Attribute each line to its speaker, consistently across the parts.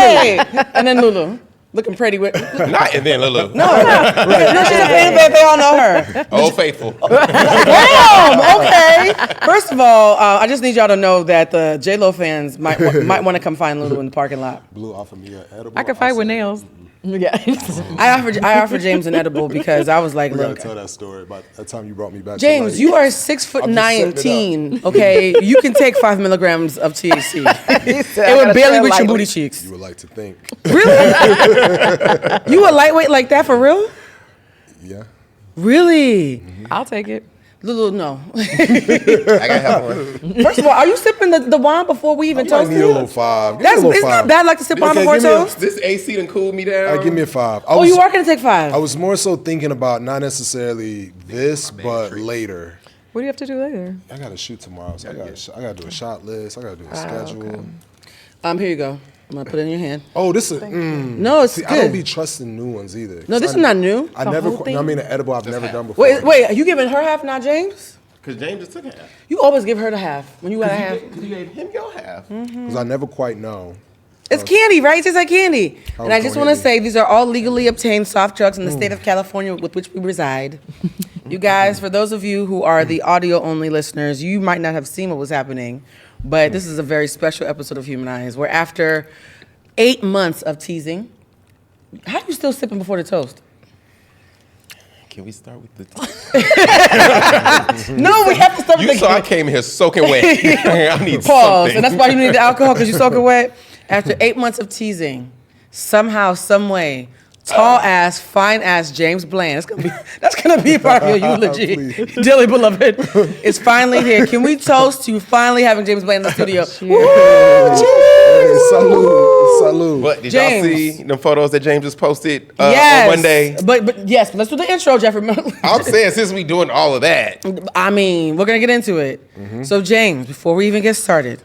Speaker 1: Hey! And then Lulu. Looking pretty with...
Speaker 2: Not and then Lulu.
Speaker 1: No, she's a fan base. They all know her.
Speaker 2: Old Faithful.
Speaker 1: Damn, okay. First of all, I just need y'all to know that the J-Lo fans might want to come find Lulu in the parking lot.
Speaker 3: Blue offered me an edible.
Speaker 4: I could fight with nails.
Speaker 1: Yeah, I offered James an edible because I was like,
Speaker 3: We
Speaker 1: look,
Speaker 3: gotta tell that story about that time you brought me back.
Speaker 1: James,
Speaker 3: to life.
Speaker 1: you are 6'19", okay? You can take 5 milligrams of THC. It would barely reach your booty cheeks.
Speaker 3: You would like to think.
Speaker 1: Really? You a lightweight like that for real?
Speaker 3: Yeah.
Speaker 1: Really?
Speaker 4: I'll take it.
Speaker 1: Lulu, no.
Speaker 2: I got help one.
Speaker 1: First of all, are you sipping the wine before we even
Speaker 3: You might
Speaker 1: toast
Speaker 3: need a little 5. Give me a little
Speaker 1: It's
Speaker 3: 5.
Speaker 1: not bad like to sip wine
Speaker 3: Okay,
Speaker 1: before
Speaker 3: give me a-
Speaker 1: toast.
Speaker 2: This AC done cooled me down.
Speaker 3: Give me a 5.
Speaker 1: Oh, you are going to take 5?
Speaker 3: I was more so thinking about not necessarily this, but later.
Speaker 4: What do you have to do later?
Speaker 3: I got to shoot tomorrow, so I got to do a shot list. I got to do a schedule.
Speaker 4: Okay.
Speaker 1: Here you go. I'm going to put it in your hand.
Speaker 3: Oh, this is.
Speaker 1: No, it's
Speaker 3: See,
Speaker 1: good.
Speaker 3: I don't be trusting new ones either.
Speaker 1: No, this is not new.
Speaker 3: I
Speaker 4: The
Speaker 3: never.
Speaker 4: whole thing?
Speaker 3: I mean, an edible I've never done before.
Speaker 1: Wait, are you giving her half, not James?
Speaker 2: Because James just took half.
Speaker 1: You always give her the half when you got a half.
Speaker 2: Because you gave him your half.
Speaker 3: Because I never quite know.
Speaker 1: It's candy, right? It tastes like candy. And I just want to
Speaker 3: candy.
Speaker 1: say these are all legally obtained soft drugs in the state of California with which we reside. You guys, for those of you who are the audio-only listeners, you might not have seen what was happening, but this is a very special episode of Humanized, where after 8 months of teasing, how are you still sipping before the toast?
Speaker 2: Can we start with the...
Speaker 1: No, we have to start with
Speaker 2: You
Speaker 1: the
Speaker 2: saw I came here soaking wet. I need
Speaker 1: pause.
Speaker 2: something.
Speaker 1: And that's why you need the alcohol, because you're soaking wet. After 8 months of teasing, somehow, some way, tall ass, fine ass James Bland. That's gonna be part of your eulogy,
Speaker 3: Please.
Speaker 1: dearly beloved. Is finally here. Can we toast to finally having James Bland in the studio?
Speaker 3: Hey, salute.
Speaker 2: But did
Speaker 1: James.
Speaker 2: y'all see the photos that James just posted
Speaker 1: Yes.
Speaker 2: on Monday?
Speaker 1: But yes, let's do the intro, Jeffrey.
Speaker 2: I'm saying since we doing all of that,
Speaker 1: I mean, we're gonna get into it. So James, before we even get started,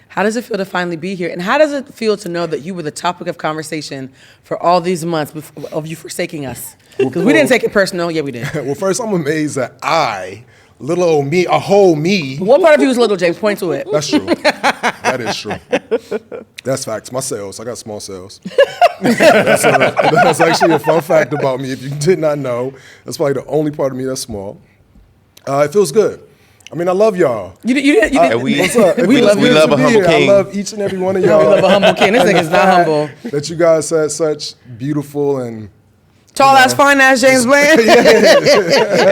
Speaker 1: how does it feel to finally be here? And how does it feel to know that you were the topic of conversation for all these months of you forsaking us? Because we didn't take it personal. Yeah, we did.
Speaker 3: Well, first, I'm amazed that little old me, a whole me.
Speaker 1: What part of you is little, James? Point to it.
Speaker 3: That's true. That is true. That's facts. My cells, I got small cells. That's actually a fun fact about me. If you did not know, that's probably the only part of me that's small. It feels good. I mean, I love y'all.
Speaker 1: You did.
Speaker 3: What's up? It
Speaker 1: We
Speaker 3: feels
Speaker 1: love
Speaker 3: good
Speaker 2: a
Speaker 3: to be
Speaker 2: humble
Speaker 3: here.
Speaker 2: king.
Speaker 3: I love each and every one of
Speaker 1: We
Speaker 3: y'all.
Speaker 1: love a humble king. This nigga's not humble.
Speaker 3: That you guys had such beautiful and
Speaker 1: Tall ass, fine ass James Bland.
Speaker 2: and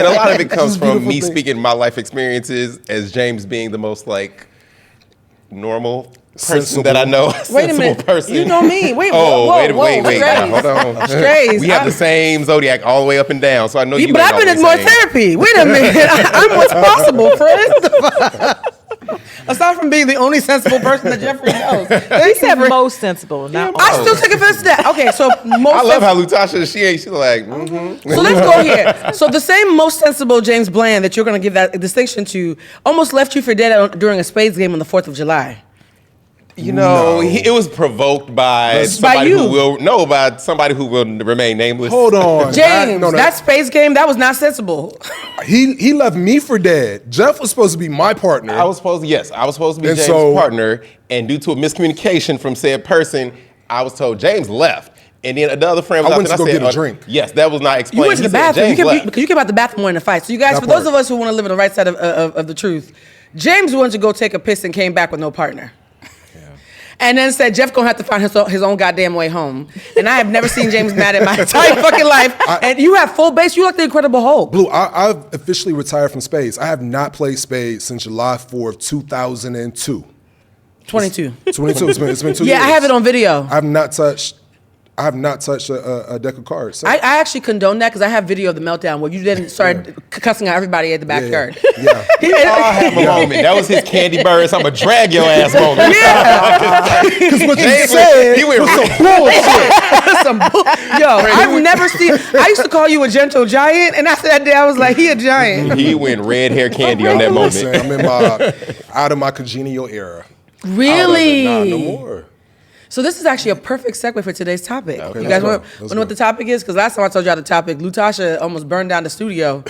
Speaker 2: a lot of it comes from
Speaker 3: beautiful
Speaker 2: me
Speaker 3: thing.
Speaker 2: speaking my life experiences as James being the most like normal person
Speaker 3: Sensible.
Speaker 2: that I know.
Speaker 1: Wait a
Speaker 2: Sensible
Speaker 1: minute.
Speaker 2: person.
Speaker 1: You know me. Wait.
Speaker 2: Oh,
Speaker 1: whoa,
Speaker 2: wait. Now, hold on.
Speaker 1: Strays.
Speaker 2: We have the same zodiac all the way up and down, so I know you.
Speaker 1: But
Speaker 2: ain't
Speaker 1: I've been in
Speaker 2: always
Speaker 1: more
Speaker 2: saying-
Speaker 1: therapy. Wait a minute. I'm what's possible, friend. Aside from being the only sensible person that Jeffrey knows.
Speaker 4: He said most sensible, not all.
Speaker 1: I still take offense to that. Okay, so most
Speaker 2: I love how Lutasha, she's like,
Speaker 1: So let's go here. So the same most sensible James Bland that you're going to give that distinction to almost left you for dead during a Spades game on the 4th of July.
Speaker 2: you know,
Speaker 3: No.
Speaker 2: it was provoked by
Speaker 3: That's-
Speaker 2: somebody
Speaker 1: By
Speaker 2: who
Speaker 1: you.
Speaker 2: will by somebody who will remain nameless.
Speaker 3: hold on.
Speaker 1: James,
Speaker 3: No,
Speaker 1: that Spades game, that was not sensible.
Speaker 3: he left me for dead. Jeff was supposed to be my partner.
Speaker 2: I was supposed to be
Speaker 3: And
Speaker 2: James'
Speaker 3: so-
Speaker 2: partner, and due to a miscommunication from said person, I was told James left. And then another friend was
Speaker 3: I
Speaker 2: out
Speaker 3: went
Speaker 2: there,
Speaker 3: to
Speaker 2: and
Speaker 3: go
Speaker 2: said,
Speaker 3: get a drink.
Speaker 2: Yes, that was not
Speaker 1: You
Speaker 2: explained.
Speaker 1: went to
Speaker 2: He
Speaker 1: the
Speaker 2: said
Speaker 1: bathroom.
Speaker 2: James left.
Speaker 1: Because you came out the bathroom more in the fight. So you guys,
Speaker 3: That
Speaker 1: for those
Speaker 3: part.
Speaker 1: of us who want to live on the right side of the truth, James went to go take a piss and came back with no partner. And then said Jeff gonna have to find his own goddamn way home. And I have never seen James mad in my entire fucking life. And you have full base. You like the Incredible Hulk.
Speaker 3: Blue, I've officially retired from spades. I have not played spades since July 4th, 2002.
Speaker 1: 22.
Speaker 3: 22. It's been 2 years.
Speaker 1: Yeah, I have it on video.
Speaker 3: I have not touched a deck of cards.
Speaker 1: I actually condone that because I have video of the meltdown where you then started cussing out everybody at the backyard.
Speaker 3: Yeah.
Speaker 2: We all have a moment. That was his Candy Birds. I'm going to drag your ass moment.
Speaker 3: Because what you
Speaker 2: James
Speaker 3: said
Speaker 2: he went
Speaker 3: was
Speaker 2: real-
Speaker 3: some bullshit.
Speaker 1: Some Yo, I've never seen. I used to call you a gentle giant, and after that day, I was like, he a giant.
Speaker 2: He went red hair candy on that
Speaker 3: Listen,
Speaker 2: moment.
Speaker 3: I'm in out of my congenial era.
Speaker 1: Really?
Speaker 3: Nah, no more.
Speaker 1: So this is actually a perfect segue for today's topic.
Speaker 3: Okay,
Speaker 1: You guys
Speaker 3: let's
Speaker 1: want
Speaker 3: go.
Speaker 1: to know what the topic is? Because last time I told y'all the topic, Lutasha almost burned down the studio.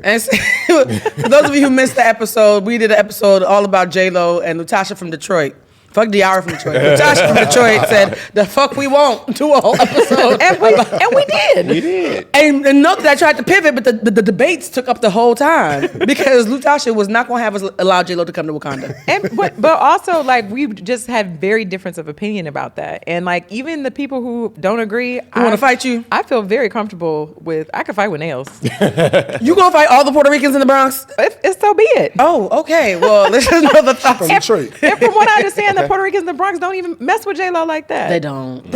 Speaker 1: And so, for those of you who missed the episode, we did an episode all about J-Lo and Lutasha from Detroit. Fuck Diara from Detroit. Tasha from Detroit said, the fuck we won't do a whole episode.
Speaker 4: And we did.
Speaker 2: We did.
Speaker 1: And note that I tried to pivot, but the debates took up the whole time because Lutasha was not going to have us allow J-Lo to come to Wakanda.
Speaker 4: And but also like we've just had very difference of opinion about that, and like even the people who don't agree,
Speaker 1: Who want to fight you?
Speaker 4: I feel very comfortable with. I could fight with nails.
Speaker 1: You going to fight all the Puerto Ricans in the Bronx?
Speaker 4: If so be it.
Speaker 1: Oh, okay. Well, let's just know the thoughts.
Speaker 3: From Detroit.
Speaker 4: And from what I understand, the Puerto Ricans in the Bronx don't even mess with J-Lo like that.
Speaker 1: They don't.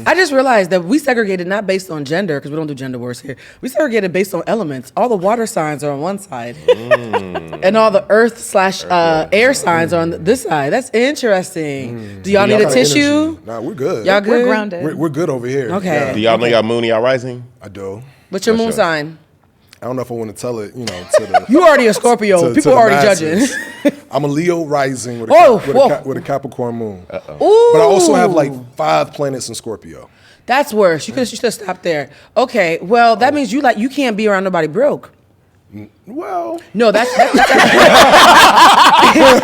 Speaker 1: I just realized that we segregated not based on gender, because we don't do gender wars here. We segregated based on elements. All the water signs are on one side. And all the earth/air signs are on this side. That's interesting. Do y'all need a tissue?
Speaker 3: Energy. Nah, we're good.
Speaker 1: Y'all good?
Speaker 4: We're grounded.
Speaker 3: We're good over here.
Speaker 1: Okay.
Speaker 2: Do y'all know y'all moon, y'all rising?
Speaker 3: I do.
Speaker 1: What's your moon
Speaker 2: sure.
Speaker 1: sign?
Speaker 3: I don't know if I want to tell it, to the.
Speaker 1: You already a Scorpio.
Speaker 3: to
Speaker 1: People
Speaker 3: the
Speaker 1: are already
Speaker 3: masses.
Speaker 1: judging.
Speaker 3: I'm a Leo rising with
Speaker 1: Whoa.
Speaker 3: with a Capricorn moon.
Speaker 1: Ooh.
Speaker 3: But I also have like 5 planets in Scorpio.
Speaker 1: That's worse. You should have stopped there. Okay. Well, that means you can't be around nobody broke.
Speaker 3: Well,
Speaker 1: No, that's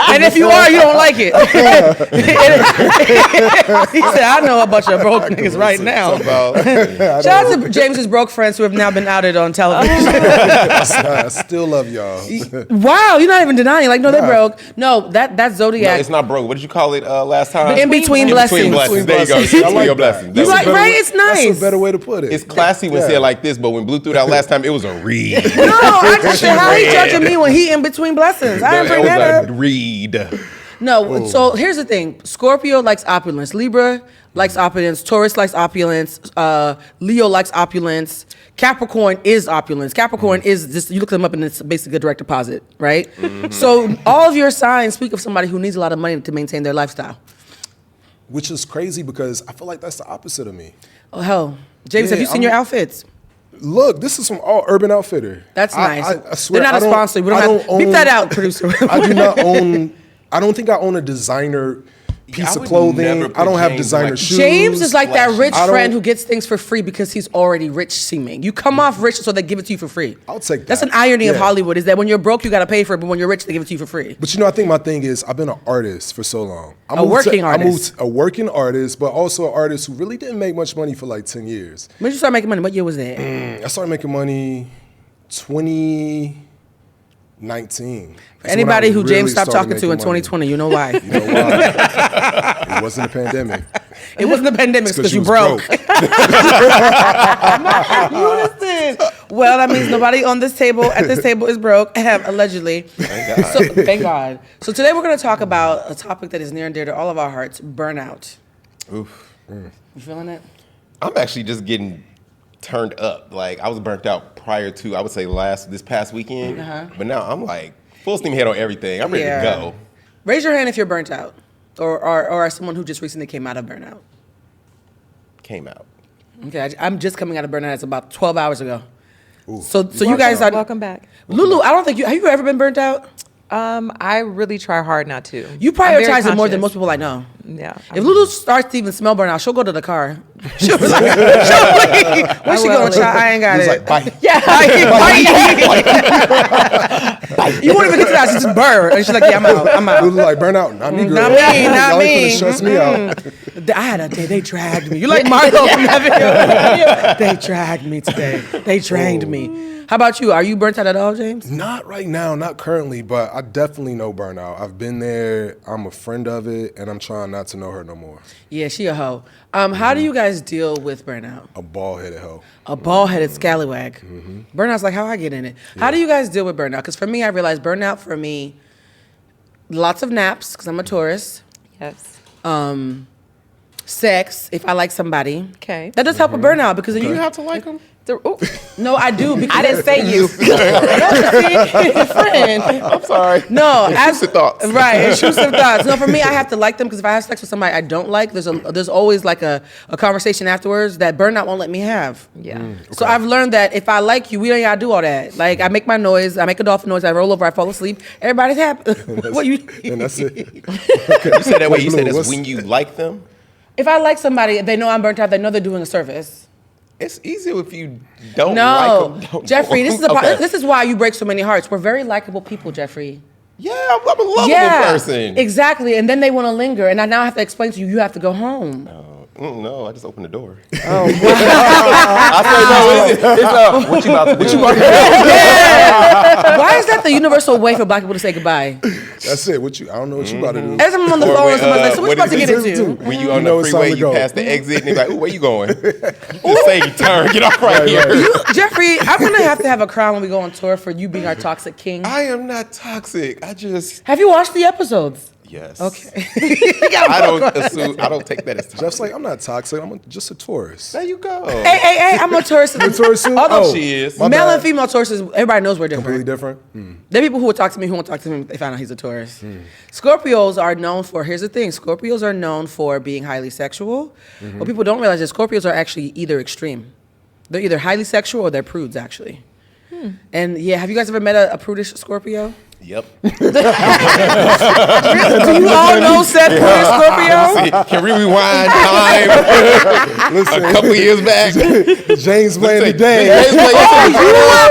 Speaker 1: and if you are, you don't like it. He said, I know a bunch of broke niggas right now. Shout out to James's broke friends who have now been outed on television.
Speaker 3: I still love y'all.
Speaker 1: Wow, you're not even denying. Like, no, they're broke. No, that's
Speaker 2: No,
Speaker 1: Zodiac.
Speaker 2: it's not broke. What did you call it last time?
Speaker 1: In between blessings.
Speaker 2: Blessings. There you go.
Speaker 3: I like
Speaker 2: Your
Speaker 3: that.
Speaker 2: blessings.
Speaker 1: You
Speaker 2: That
Speaker 1: like,
Speaker 2: was-
Speaker 1: right? It's nice.
Speaker 3: That's a better way to put it.
Speaker 2: It's classy when said like this, but when Blue threw it out last time, it was a read.
Speaker 1: No, I just said, how he judging me when he in between blessings? I didn't bring that
Speaker 2: It was
Speaker 1: up.
Speaker 2: a read.
Speaker 1: No, so here's the thing. Scorpio likes opulence. Libra likes opulence. Taurus likes opulence. Leo likes opulence. Capricorn is opulence. Capricorn is just, you look them up and it's basically a direct deposit, right? So all of your signs speak of somebody who needs a lot of money to maintain their lifestyle.
Speaker 3: Which is crazy because I feel like that's the opposite of me.
Speaker 1: Oh, hell. James,
Speaker 3: Yeah,
Speaker 1: have you seen your outfits?
Speaker 3: Look, this is from Urban Outfitter.
Speaker 1: That's nice.
Speaker 3: I swear,
Speaker 1: They're not a
Speaker 3: I don't-
Speaker 1: sponsor. We don't
Speaker 3: I
Speaker 1: have, beep that out, producer.
Speaker 3: I do not own. I don't think I own a designer piece
Speaker 2: I
Speaker 3: of
Speaker 2: would
Speaker 3: clothing.
Speaker 2: never put
Speaker 3: I don't have
Speaker 2: James
Speaker 3: designer
Speaker 2: like-
Speaker 3: shoes.
Speaker 1: James is like that rich
Speaker 3: I don't-
Speaker 1: friend who gets things for free because he's already rich seeming. You come off rich, so they give it to you for free.
Speaker 3: I'll take
Speaker 1: That's
Speaker 3: that.
Speaker 1: an irony of
Speaker 3: Yeah.
Speaker 1: Hollywood, is that when you're broke, you got to pay for it, but when you're rich, they give it to you for free.
Speaker 3: But I think my thing is I've been an artist for so long.
Speaker 1: A working artist.
Speaker 3: A working artist, but also an artist who really didn't make much money for like 10 years.
Speaker 1: When did you start making money? What year was that?
Speaker 3: I started making money 2019.
Speaker 1: For anybody who
Speaker 3: really
Speaker 1: James stopped
Speaker 3: started
Speaker 1: talking to in
Speaker 3: making money.
Speaker 1: 2020, you know why.
Speaker 3: You know why? It wasn't a pandemic.
Speaker 1: It wasn't the pandemic, it's because you
Speaker 3: was
Speaker 1: broke. Listen. Well, that means nobody on this table, at this table, is broke, allegedly.
Speaker 2: Thank God.
Speaker 1: So, thank God. So today we're going to talk about a topic that is near and dear to all of our hearts, burnout.
Speaker 2: Oof.
Speaker 1: You feeling it?
Speaker 2: I'm actually just getting turned up. Like I was burnt out prior to, I would say this past weekend. But now I'm like full steam ahead on everything. I'm ready to go.
Speaker 1: Raise your hand if you're burnt out, or as someone who just recently came out of burnout.
Speaker 2: Came out.
Speaker 1: Okay, I'm just coming out of burnout. It's about 12 hours ago. So you guys are
Speaker 4: Welcome back.
Speaker 1: Lulu. I don't think have you ever been burnt out?
Speaker 4: I really try hard not to.
Speaker 1: You
Speaker 4: I'm very
Speaker 1: prioritize it more than
Speaker 4: conscious.
Speaker 1: most people I know.
Speaker 4: Yeah.
Speaker 1: If Lulu starts to even smell burnout, she'll go to the car. She'll be like, where's she going?
Speaker 4: will.
Speaker 1: Child? I ain't got
Speaker 3: He was
Speaker 1: it.
Speaker 3: like, bite.
Speaker 1: Yeah, bite. You won't even get to that. She's just burr. And she's like, yeah, I'm out. I'm
Speaker 3: It
Speaker 1: out.
Speaker 3: was like burnout. Not me, girl.
Speaker 1: Not me, not
Speaker 3: Y'all ain't
Speaker 1: me.
Speaker 3: finna stress me out.
Speaker 1: I had a day. They dragged me. You like Marco from that video? They dragged me today. They drained me. How about you? Are you burnt out at all, James?
Speaker 3: Not right now, not currently, but I definitely know burnout. I've been there. I'm a friend of it, and I'm trying not to know her no more.
Speaker 1: Yeah, she a hoe. How do you guys deal with burnout?
Speaker 3: A bald-headed hoe.
Speaker 1: A bald-headed scallywag. Burnout's like how I get in it. How do you guys deal with burnout? Because for me, I realized burnout for me, lots of naps, because I'm a Taurus.
Speaker 4: Yes.
Speaker 1: Sex, if I like somebody.
Speaker 4: Okay.
Speaker 1: That does help with burnout because then you have
Speaker 2: to like them?
Speaker 1: No, I do. Because
Speaker 4: I didn't say you.
Speaker 1: friend.
Speaker 2: I'm sorry.
Speaker 1: No,
Speaker 2: Intrusive thoughts.
Speaker 1: Right, intrusive thoughts. No, for me, I have to like them because if I have sex with somebody I don't like, there's always like a conversation afterwards that burnout won't let me have.
Speaker 4: Yeah.
Speaker 1: So I've learned that if I like you, we don't gotta do all that. Like I make my noise, I make a dolphin noise, I roll over, I fall asleep. Everybody's happy. What you?
Speaker 3: And that's it.
Speaker 2: You said that way. You said that's
Speaker 3: What's-
Speaker 2: when you like them.
Speaker 1: If I like somebody, they know I'm burnt out. They know they're doing a service.
Speaker 2: It's easier if you don't
Speaker 1: No,
Speaker 2: like them.
Speaker 1: Jeffrey, this is
Speaker 2: Okay.
Speaker 1: this is why you break so many hearts. We're very likable people, Jeffrey.
Speaker 2: Yeah, I'm a lovable person.
Speaker 1: Exactly. And then they want to linger, and I now have to explain to you, you have to go home.
Speaker 2: No, I just opened the door.
Speaker 1: Oh, wow.
Speaker 2: I said, no, it's what you about to do?
Speaker 1: Yeah. Why is that the universal way for black people to say goodbye?
Speaker 3: That's it. I don't know what you about to do.
Speaker 1: Every time I'm on the phone, somebody's like, so what you about to get into?
Speaker 2: When you on the freeway, you pass the exit, and they're like, ooh, where you going? You just say, turn, get off right here.
Speaker 1: Jeffrey, I'm going to have a crown when we go on tour for you being our toxic king.
Speaker 2: I am not toxic.
Speaker 1: Have you watched the episodes?
Speaker 2: Yes.
Speaker 1: Okay.
Speaker 2: I don't take that as toxic.
Speaker 3: Jeff's like, I'm not toxic. I'm just a tourist.
Speaker 2: There you go.
Speaker 1: Hey, I'm a tourist.
Speaker 3: You're a tourist too?
Speaker 1: Although
Speaker 2: she is.
Speaker 1: Male and female tourists, everybody knows we're different.
Speaker 3: Completely different?
Speaker 1: There are people who will talk to me who won't talk to him if they find out he's a tourist. Scorpios are known for, here's the thing, Scorpios are known for being highly sexual. What people don't realize is Scorpios are actually either extreme. They're either highly sexual or they're prudes, actually. And yeah, have you guys ever met a prudish Scorpio?
Speaker 2: Yep.
Speaker 1: Do you all know said prudish Scorpio?
Speaker 2: Can we rewind time a couple years back?
Speaker 3: James playing today.
Speaker 2: James
Speaker 3: Not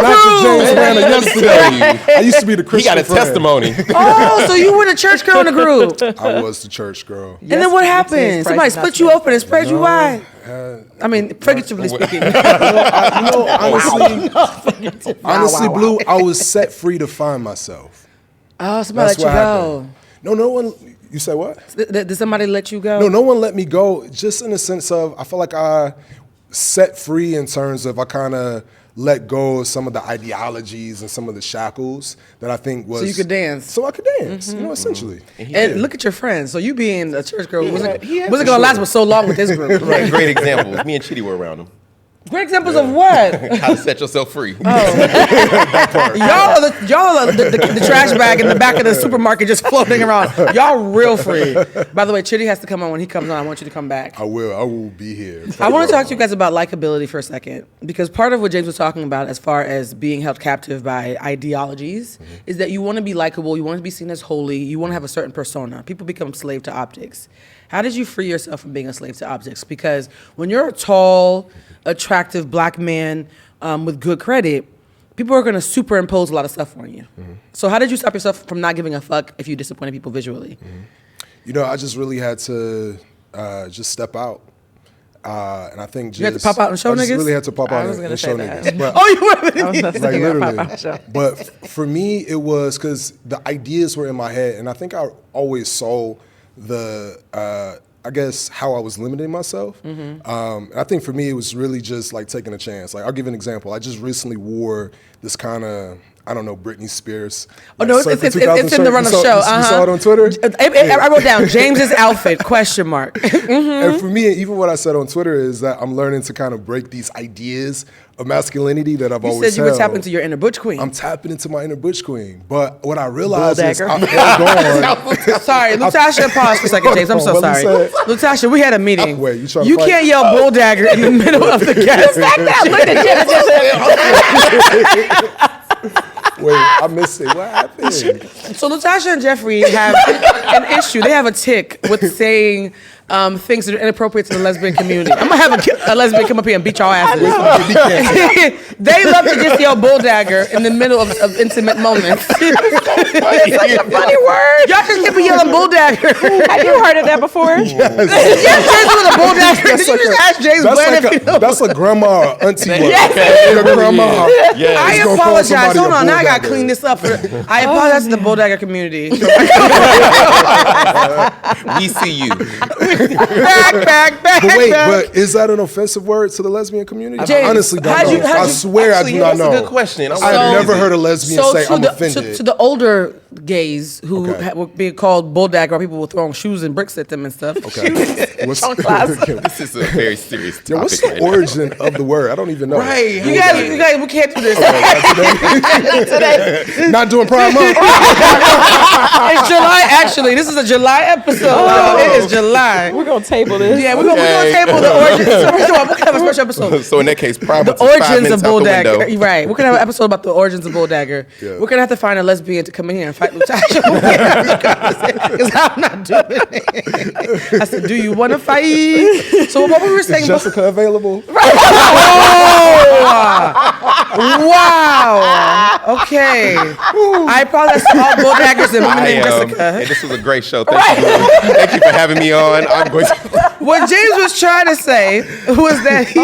Speaker 3: the James Banner yesterday. I used to be the Christian
Speaker 2: He got a testimony.
Speaker 1: Oh, so you were the church girl in the group.
Speaker 3: I was the church girl.
Speaker 1: And then what happened? Somebody split you open and spread you wide. I mean, figuratively speaking.
Speaker 3: Honestly, Blue, I was set free to find myself.
Speaker 1: Oh, somebody let you go.
Speaker 3: No one. You said what?
Speaker 1: Did somebody let you go?
Speaker 3: No one let me go. Just in the sense of, I feel like I set free in terms of I kind of let go of some of the ideologies and some of the shackles that I think was.
Speaker 1: So you could dance.
Speaker 3: So I could dance, essentially.
Speaker 1: And look at your friends. So you being a church girl wasn't going to last for so long with this group.
Speaker 2: Right, great examples. Me and Chitty were around him.
Speaker 1: Great examples of what?
Speaker 2: How to set yourself free.
Speaker 1: Y'all are the trash bag in the back of the supermarket just floating around. Y'all real free. By the way, Chitty has to come on. When he comes on, I want you to come back.
Speaker 3: I will be here.
Speaker 1: I want to talk to you guys about likability for a second, because part of what James was talking about as far as being held captive by ideologies is that you want to be likable, you want to be seen as holy, you want to have a certain persona. People become slave to optics. How did you free yourself from being a slave to optics? Because when you're a tall, attractive black man with good credit, people are going to superimpose a lot of stuff on you. So how did you stop yourself from not giving a fuck if you disappointed people visually?
Speaker 3: I just really had to just step out. And I think
Speaker 1: you had to pop out and show niggas?
Speaker 3: I really had to pop out and show
Speaker 4: that.
Speaker 3: niggas. But,
Speaker 1: oh, you were
Speaker 3: like literally. But for me, it was because the ideas were in my head, and I think I always saw the I guess how I was limiting myself. And I think for me, it was really just like taking a chance. Like, I'll give you an example. I just recently wore this kind of, I don't know, Britney Spears.
Speaker 1: Oh, no, it's in the run of show.
Speaker 3: You saw it on Twitter?
Speaker 1: I wrote down James's outfit, question mark.
Speaker 3: And for me, even what I said on Twitter is that I'm learning to kind of break these ideas of masculinity that I've always held.
Speaker 1: You said you were tapping into your inner butch queen.
Speaker 3: I'm tapping into my inner butch queen. But what I realized is
Speaker 4: Bull
Speaker 3: I've held on.
Speaker 1: Sorry, Lutasha, pause for a second, James. I'm so sorry. Lutasha, we had a meeting.
Speaker 3: Wait, you trying to
Speaker 1: You
Speaker 3: fight?
Speaker 1: can't yell bull dagger in the middle of the guest. Look at
Speaker 3: Wait, I missed it. What happened?
Speaker 1: So Lutasha and Jeffrey have an issue. They have a tick with saying things that are inappropriate to the lesbian community. I'm gonna have a lesbian come up here and beat y'all asses. They love to just yell bull dagger in the middle of intimate moments. It's such a funny word. Y'all just keep yelling bull dagger.
Speaker 4: Have you heard of that before?
Speaker 1: Yes, James with a bull dagger. Did you just ask James Bland if he knows?
Speaker 3: That's a grandma or auntie word.
Speaker 1: Yes.
Speaker 3: Your grandma.
Speaker 2: Yes.
Speaker 1: I
Speaker 3: He's gonna call
Speaker 1: apologize.
Speaker 3: somebody
Speaker 1: Hold
Speaker 3: a
Speaker 1: on, now I gotta
Speaker 3: bull
Speaker 1: clean
Speaker 3: dagger.
Speaker 1: this up. I apologize to the bull dagger community.
Speaker 2: We see you.
Speaker 1: Back.
Speaker 3: But wait, but is that an offensive word to the lesbian community?
Speaker 1: James,
Speaker 3: I honestly don't
Speaker 1: how'd
Speaker 3: know.
Speaker 1: you- how'd
Speaker 3: I
Speaker 1: you-
Speaker 3: swear I do not
Speaker 2: That's
Speaker 3: know.
Speaker 2: a good question.
Speaker 3: I've never heard a lesbian say I'm offended.
Speaker 1: To the older gays who
Speaker 3: Okay.
Speaker 1: were being called bull dagger, people were throwing shoes and bricks at them and stuff.
Speaker 3: Okay. What's,
Speaker 2: This is a very serious topic.
Speaker 3: what's the
Speaker 2: right now.
Speaker 3: origin of the word? I don't even know.
Speaker 2: Right.
Speaker 1: You guys, we can't do this.
Speaker 3: Not doing Pride Month.
Speaker 1: It's July, actually. This is a July episode. It is July.
Speaker 4: We're gonna table this.
Speaker 1: Yeah, we're gonna table the origins. We're gonna have a special episode.
Speaker 2: So in that case, Pride
Speaker 1: The
Speaker 2: Month is 5
Speaker 1: origins
Speaker 2: minutes
Speaker 1: of
Speaker 2: out
Speaker 1: bull
Speaker 2: the
Speaker 1: dagger.
Speaker 2: window.
Speaker 1: Right. We're gonna have an episode about the origins of bull dagger.
Speaker 3: Yeah.
Speaker 1: We're gonna have to find a lesbian to come in here and fight Lutasha. Because I'm not doing it. I said, do you want to fight? So what we were saying
Speaker 3: Is Jessica available?
Speaker 1: Wow. Okay. I apologize to all bull daggers and women named Jessica.
Speaker 2: Hey, this was a great show. Thank you for having me on. I'm going to.
Speaker 1: What James was trying to say was that he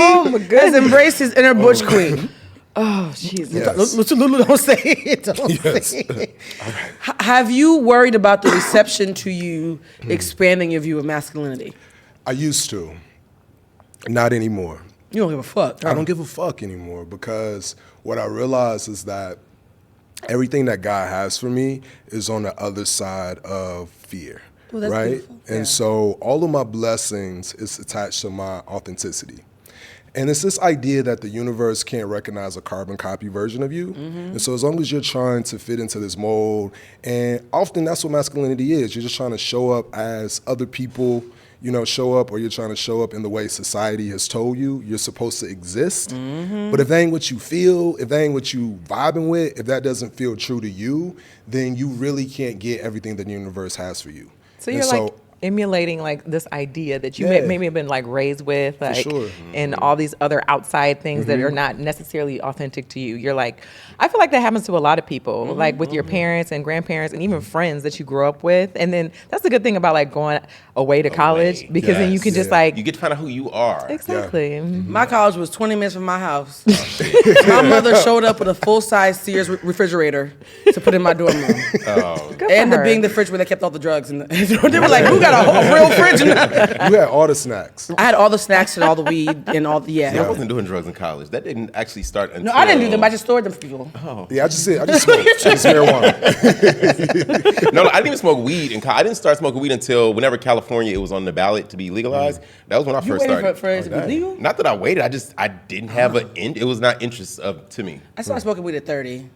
Speaker 1: has embraced his inner butch queen.
Speaker 4: Oh, Jesus.
Speaker 3: Yes.
Speaker 1: Don't say it. Don't say it. Have you worried about the reception to you expanding your view of masculinity?
Speaker 3: I used to. Not anymore.
Speaker 1: You don't give a fuck.
Speaker 3: I don't give a fuck anymore because what I realize is that everything that God has for me is on the other side of fear,
Speaker 1: Well, that's
Speaker 3: right?
Speaker 1: beautiful. Yeah.
Speaker 3: And so all of my blessings is attached to my authenticity. And it's this idea that the universe can't recognize a carbon copy version of you. And so as long as you're trying to fit into this mold, and often that's what masculinity is, you're just trying to show up as other people, show up, or you're trying to show up in the way society has told you you're supposed to exist. But if that ain't what you feel, if that ain't what you vibing with, if that doesn't feel true to you, then you really can't get everything that the universe has for you.
Speaker 4: So
Speaker 3: And
Speaker 4: you're like emulating like this idea that you maybe have been like raised with, like,
Speaker 3: sure.
Speaker 4: and all these other outside things that are not necessarily authentic to you. You're like, I feel like that happens to a lot of people, like with your parents and grandparents and even friends that you grow up with. And then that's the good thing about like going away to college, because then you can just like
Speaker 2: You get to find out who you are.
Speaker 4: exactly.
Speaker 1: My college was 20 minutes from my house. My mother showed up with a full-size Sears refrigerator to put in my dorm room.
Speaker 4: Good for
Speaker 1: Ended up
Speaker 4: her.
Speaker 1: being the fridge where they kept all the drugs. And they were like, who got a real fridge?
Speaker 3: You had all the snacks.
Speaker 1: I had all the snacks and all the weed and all the,
Speaker 2: I wasn't doing drugs in college. That didn't actually start until.
Speaker 1: No, I didn't do them. I just stored them for people.
Speaker 3: Yeah, I just smoked. Just marijuana.
Speaker 2: No, I didn't even smoke weed in college. I didn't start smoking weed until whenever California it was on the ballot to be legalized. That was when I first
Speaker 1: waited
Speaker 2: started.
Speaker 1: for it to be legal?
Speaker 2: Not that I waited. I didn't have it was not interest to me.
Speaker 1: I started smoking weed at 30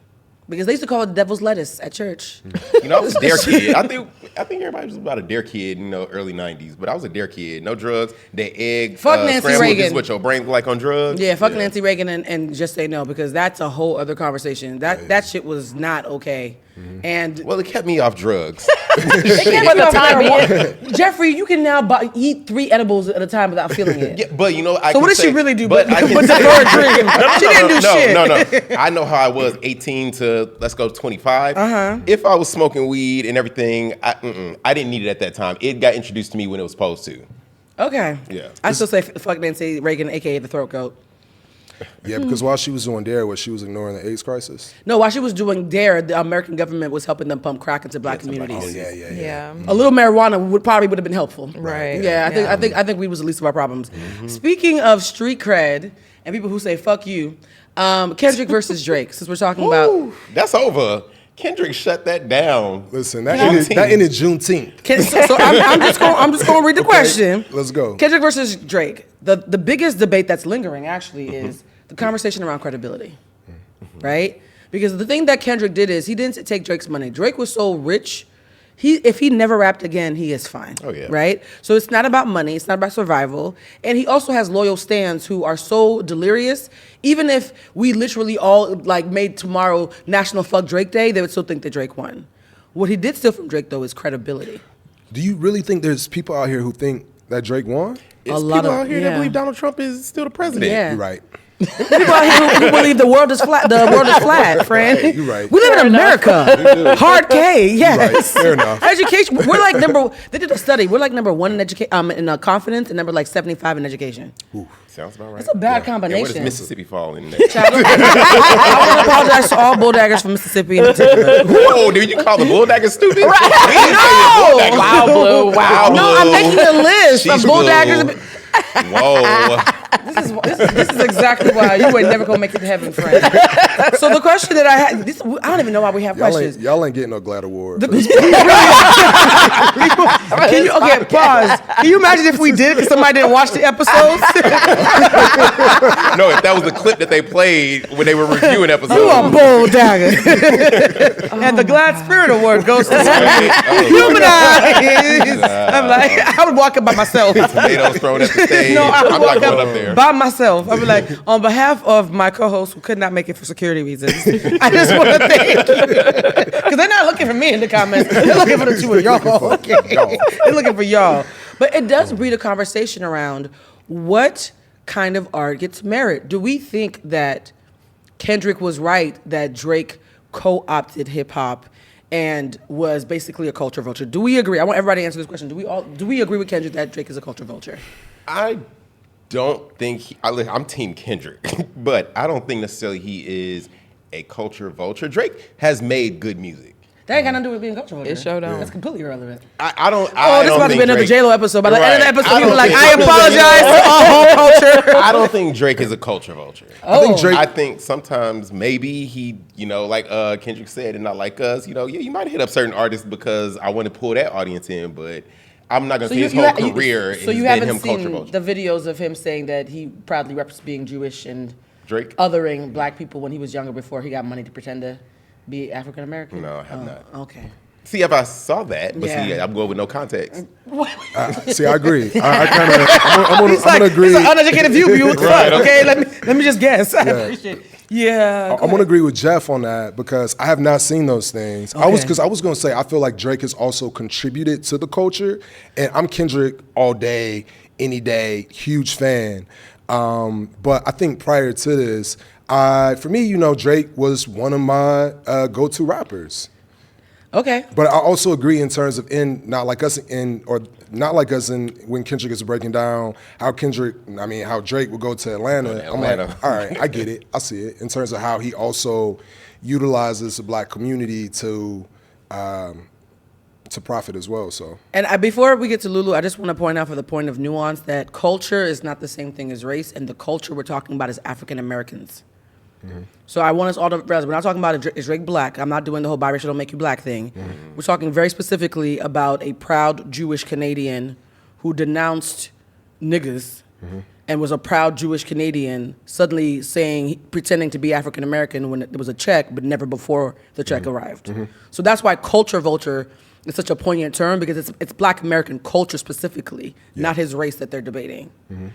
Speaker 1: because they used to call it devil's lettuce at church.
Speaker 2: I was a dare kid. I think everybody was about a dare kid, early '90s. But I was a dare kid. No drugs. That egg.
Speaker 1: Fuck Nancy
Speaker 2: scrambled
Speaker 1: Reagan.
Speaker 2: is what your brain look like on drugs.
Speaker 1: Yeah, fuck Nancy Reagan and just say no, because that's a whole other conversation. That shit was not okay. And
Speaker 2: Well, it kept me off drugs.
Speaker 1: it can't
Speaker 4: For
Speaker 1: be
Speaker 4: the
Speaker 1: off
Speaker 4: time
Speaker 1: marijuana. Jeffrey, you can now eat 3 edibles at a time without feeling it.
Speaker 2: Yeah, but I
Speaker 1: So what
Speaker 2: can
Speaker 1: did she
Speaker 2: say-
Speaker 1: really do?
Speaker 2: But
Speaker 1: But
Speaker 2: I can
Speaker 1: the
Speaker 2: say-
Speaker 1: Lord dream. She didn't do shit.
Speaker 2: No. I know how I was 18 to let's go 25. If I was smoking weed and everything, I didn't need it at that time. It got introduced to me when it was supposed to.
Speaker 1: Okay.
Speaker 2: Yeah.
Speaker 1: I still say fuck Nancy Reagan, aka the throat goat.
Speaker 3: Yeah, because while she was doing DARE, she was ignoring the AIDS crisis.
Speaker 1: No, while she was doing DARE, the American government was helping them pump crack into black communities.
Speaker 4: Yeah.
Speaker 1: A little marijuana would have been helpful.
Speaker 4: Right.
Speaker 1: Yeah, I think weed was the least of our problems. Speaking of street cred and people who say fuck you, Kendrick versus Drake. Since we're talking about,
Speaker 2: That's over. Kendrick shut that down.
Speaker 3: Listen, that ended Juneteenth.
Speaker 1: so I'm just going to read the question.
Speaker 3: Let's go.
Speaker 1: Kendrick versus Drake. The biggest debate that's lingering actually is the conversation around credibility, right? Because the thing that Kendrick did is he didn't take Drake's money. Drake was so rich. If he never rapped again, he is fine.
Speaker 2: Oh, yeah.
Speaker 1: Right? So it's not about money. It's not about survival. And he also has loyal stans who are so delirious. Even if we literally all made tomorrow National Fuck Drake Day, they would still think that Drake won. What he did steal from Drake, though, is credibility.
Speaker 3: Do you really think there's people out here who think that Drake won?
Speaker 2: It's
Speaker 1: lot
Speaker 2: people
Speaker 1: of-
Speaker 2: out here
Speaker 1: yeah.
Speaker 2: that believe Donald Trump is still the president.
Speaker 1: Yeah.
Speaker 3: You're right.
Speaker 1: People out here who believe the world is flat. The world is flat, friend.
Speaker 3: You're right.
Speaker 1: We live in America. Hard K. Yes.
Speaker 3: Right. Fair enough.
Speaker 1: Education. We're like They did a study. We're like number 1 in confidence and number 75 in education.
Speaker 2: Sounds about right.
Speaker 1: That's a bad
Speaker 2: And where
Speaker 1: combination.
Speaker 2: does Mississippi fall in there?
Speaker 1: I want to apologize to all bulldaggers from Mississippi in particular.
Speaker 2: Whoa, dude, you call the bulldaggers stupid?
Speaker 1: No.
Speaker 4: Wow, blue. Wow.
Speaker 1: No, I'm making a list of
Speaker 2: She's
Speaker 1: bulldaggers.
Speaker 2: blue. Whoa.
Speaker 1: This is exactly why you ain't never gonna make it to heaven, friend. So the question that I had, I don't even know why we have questions.
Speaker 3: Y'all ain't getting no GLAAD award.
Speaker 1: Okay, pause. Can you imagine if we did because somebody didn't watch the episodes?
Speaker 2: No, if that was the clip that they played when they were reviewing episodes.
Speaker 1: You a bull dagger. And the GLAAD Spirit Award goes to Humanized. I'm like, I would walk up by myself.
Speaker 2: Tomatoes thrown at the stage.
Speaker 1: No, I would
Speaker 2: I'm
Speaker 1: walk
Speaker 2: not going up there.
Speaker 1: by myself. I would be like, on behalf of my co-host who could not make it for security reasons, I just want to thank you. Because they're not looking for me in the comments. They're looking for the two of y'all. Okay. They're looking for y'all. But it does breed a conversation around what kind of art gets merit. Do we think that Kendrick was right that Drake co-opted hip hop and was basically a culture vulture. Do we agree? I want everybody to answer this question. Do we agree with Kendrick that Drake is a culture vulture?
Speaker 2: I don't think I'm Team Kendrick, but I don't think necessarily he is a culture vulture. Drake has made good music.
Speaker 1: That ain't got nothing to do with being a culture vulture.
Speaker 4: It sure don't.
Speaker 1: That's completely irrelevant.
Speaker 2: I don't.
Speaker 1: Oh, this is about to be another J-Lo episode. By the end of the episode,
Speaker 2: I
Speaker 1: you'll be
Speaker 2: don't
Speaker 1: like,
Speaker 2: think-
Speaker 1: I apologize to all culture.
Speaker 2: I don't think Drake is a culture vulture. I think sometimes maybe he, like Kendrick said, and not like us, you might hit up certain artists because I want to pull that audience in, but I'm not going to say his whole career
Speaker 1: So
Speaker 2: has
Speaker 1: you
Speaker 2: been
Speaker 1: haven't
Speaker 2: him culture
Speaker 1: seen
Speaker 2: vulture.
Speaker 1: the videos of him saying that he proudly represents being Jewish and
Speaker 2: Drake?
Speaker 1: othering black people when he was younger before he got money to pretend to be African American?
Speaker 2: No, I have not.
Speaker 1: Okay.
Speaker 2: See, if I saw that, but
Speaker 1: Yeah.
Speaker 2: see, I'm going with no context.
Speaker 3: See, I agree. I'm gonna agree.
Speaker 1: It's an uneducated view, but you what the
Speaker 2: Right,
Speaker 1: fuck, okay? Let me just guess. I appreciate it. Yeah.
Speaker 3: I'm gonna agree with Jeff on that because I have not seen those things. I was gonna say I feel like Drake has also contributed to the culture, and I'm Kendrick all day, any day, huge fan. But I think prior to this, for me, Drake was one of my go-to rappers.
Speaker 1: Okay.
Speaker 3: But I also agree in terms of not like us in when Kendrick is breaking down how Drake would go to Atlanta. I'm like, all right, I get it. I see it. In terms of how he also utilizes the black community to profit as well. So. And
Speaker 1: before we get to Lulu, I just want to point out for the point of nuance that culture is not the same thing as race, and the culture we're talking about is African Americans. Mm-hmm. So I want us all to realize, we're not talking about is Drake black. I'm not doing the whole biracial don't make you black thing. Mm-hmm. We're talking very specifically about a proud Jewish Canadian who denounced niggas and was a proud Jewish Canadian suddenly pretending to be African American when there was a check, but never before the check arrived. Mm-hmm. So that's why culture vulture is such a poignant term, because it's black American culture specifically, not his race that they're debating. Mm-hmm.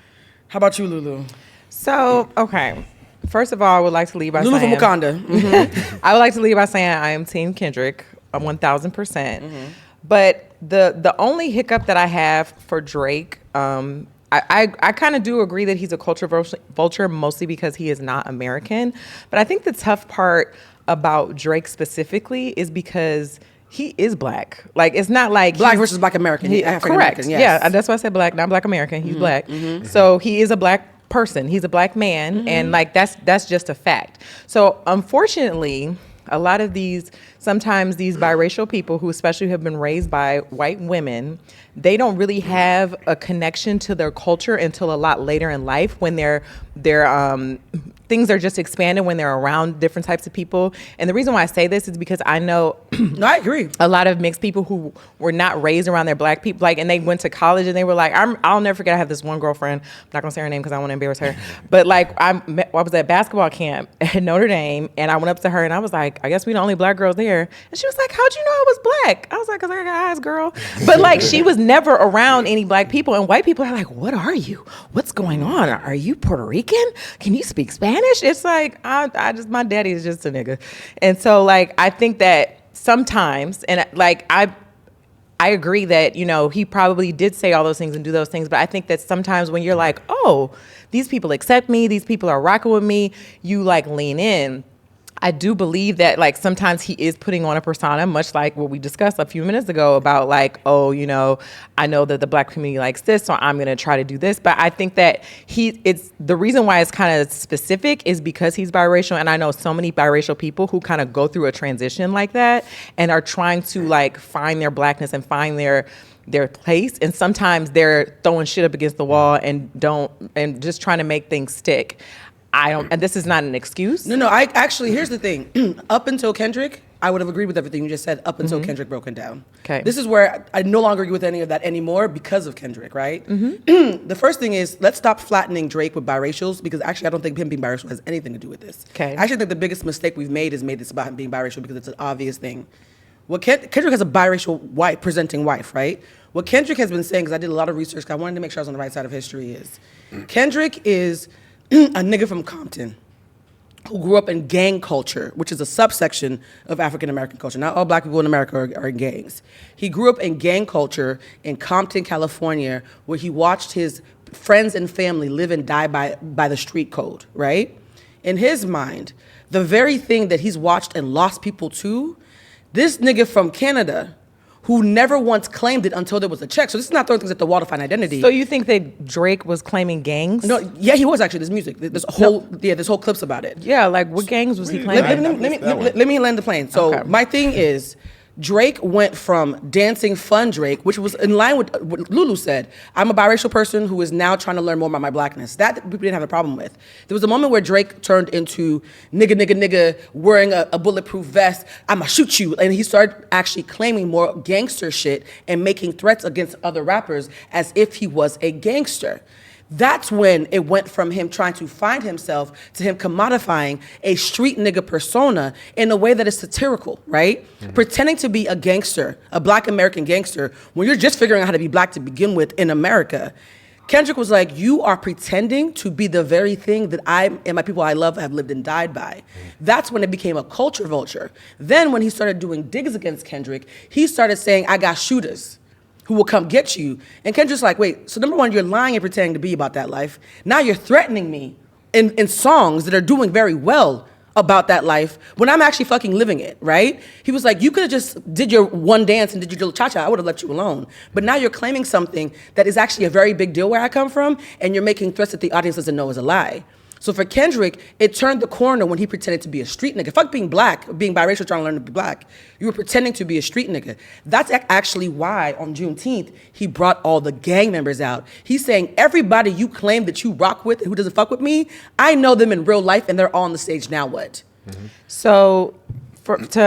Speaker 1: How about you, Lulu?
Speaker 4: So, okay. First of all, I would like to leave by
Speaker 1: Lulu
Speaker 4: saying...
Speaker 1: from Wakanda. Mm-hmm.
Speaker 4: I would like to leave by saying I am Team Kendrick, 1,000%. Mm-hmm. But the only hiccup that I have for Drake, I kind of do agree that he's a culture vulture, mostly because he is not American. But I think the tough part about Drake specifically is because he is black. Like, it's not like...
Speaker 1: Black versus black American.
Speaker 4: Correct.
Speaker 1: American, yes.
Speaker 4: Yeah, that's why I said black, not black American. He's black. Mm-hmm. So he is a black person. He's a black man, and like that's just a fact. So unfortunately, a lot of sometimes these biracial people who especially have been raised by white women, they don't really have a connection to their culture until a lot later in life, when their things are just expanded, when they're around different types of people. And the reason why I say this is because I know
Speaker 1: I agree.
Speaker 4: A lot of mixed people who were not raised around their black people, and they went to college and they were like, I'll never forget, I have this one girlfriend, I'm not gonna say her name because I don't want to embarrass her, but I was at basketball camp at Notre Dame, and I went up to her and I was like, I guess we the only black girls there. And she was like, how'd you know I was black? I was like, because I got eyes, girl. But she was never around any black people, and white people are like, what are you? What's going on? Are you Puerto Rican? Can you speak Spanish? It's like, my daddy is just a nigga. And so I think that sometimes, and I agree that, he probably did say all those things and do those things, but I think that sometimes when you're like, oh, these people accept me, these people are rocking with me, you lean in. I do believe that sometimes he is putting on a persona, much like what we discussed a few minutes ago about I know that the black community likes this, so I'm gonna try to do this. But I think that it's the reason why it's kind of specific is because he's biracial, and I know so many biracial people who kind of go through a transition like that and are trying to find their blackness and find their place, and sometimes they're throwing shit up against the wall and just trying to make things stick. And this is not an excuse.
Speaker 1: No, here's the thing. Up until Kendrick, I would have agreed with everything you just said up until Kendrick broke it down. Okay. This is where I no longer agree with any of that anymore because of Kendrick, right? Mm-hmm. The first thing is, let's stop flattening Drake with biracials, because actually I don't think him being biracial has anything to do with this. Okay. I actually think the biggest mistake we've made is made this about him being biracial because it's an obvious thing. Kendrick has a biracial presenting wife, right? What Kendrick has been saying, because I did a lot of research, because I wanted to make sure I was on the right side of history, is Kendrick is a nigga from Compton who grew up in gang culture, which is a subsection of African American culture. Not all black people in America are in gangs. He grew up in gang culture in Compton, California, where he watched his friends and family live and die by the street code, right? In his mind, the very thing that he's watched and lost people to, this nigga from Canada, who never once claimed it until there was a check. So this is not throwing things at the wall to find identity.
Speaker 4: So you think that Drake was claiming gangs?
Speaker 1: No, yeah, he was actually. There's music. There's whole clips about it.
Speaker 4: Yeah, like what gangs was he claiming?
Speaker 1: Let me land the plane. So
Speaker 4: Okay.
Speaker 1: my thing is, Drake went from dancing fun Drake, which was in line with what Lulu said. I'm a biracial person who is now trying to learn more about my blackness. That people didn't have a problem with. There was a moment where Drake turned into nigga, wearing a bulletproof vest. I'ma shoot you. And he started actually claiming more gangster shit and making threats against other rappers as if he was a gangster. That's when it went from him trying to find himself to him commodifying a street nigga persona in a way that is satirical, right? Pretending to be a gangster, a black American gangster, when you're just figuring out how to be black to begin with in America. Kendrick was like, you are pretending to be the very thing that I and my people I love have lived and died by. That's when it became a culture vulture. Then when he started doing digs against Kendrick, he started saying, I got shooters who will come get you. And Kendrick's like, wait, so number one, you're lying and pretending to be about that life. Now you're threatening me in songs that are doing very well about that life when I'm actually fucking living it, right? He was like, you could have just did your one dance and did your little cha-cha, I would have left you alone. But now you're claiming something that is actually a very big deal where I come from, and you're making threats that the audience doesn't know is a lie. So for Kendrick, it turned the corner when he pretended to be a street nigga. Fuck being black, being biracial, trying to learn to be black. You were pretending to be a street nigga. That's actually why on Juneteenth, he brought all the gang members out. He's saying, everybody you claim that you rock with and who doesn't fuck with me, I know them in real life and they're all on the stage, now what?
Speaker 4: So
Speaker 1: Because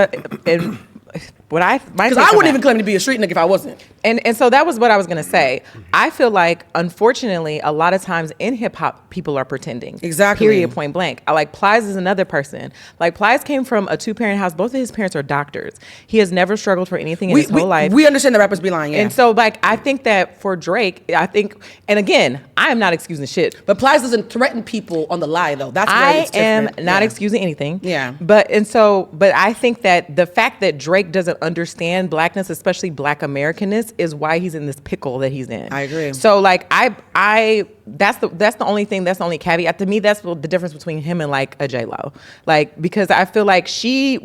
Speaker 1: I wouldn't even claim to be a street nigga if I wasn't.
Speaker 4: And so that was what I was gonna say. I feel like, unfortunately, a lot of times in hip hop, people are pretending.
Speaker 1: Exactly.
Speaker 4: Period, point blank. I like Plies is another person. Like Plies came from a 2-parent house. Both of his parents are doctors. He has never struggled for anything in his whole life.
Speaker 1: We understand the rappers be lying, yeah.
Speaker 4: And so, like, I think that for Drake, and again, I am not excusing shit.
Speaker 1: But Plies doesn't threaten people on the lie, though. That's where
Speaker 4: I
Speaker 1: it's different.
Speaker 4: am not excusing anything.
Speaker 1: Yeah.
Speaker 4: But I think that the fact that Drake doesn't understand blackness, especially black Americanness, is why he's in this pickle that he's in.
Speaker 1: I agree.
Speaker 4: So like that's the only thing, that's the only caveat. To me, that's the difference between him and like a J-Lo. Like, because I feel like he's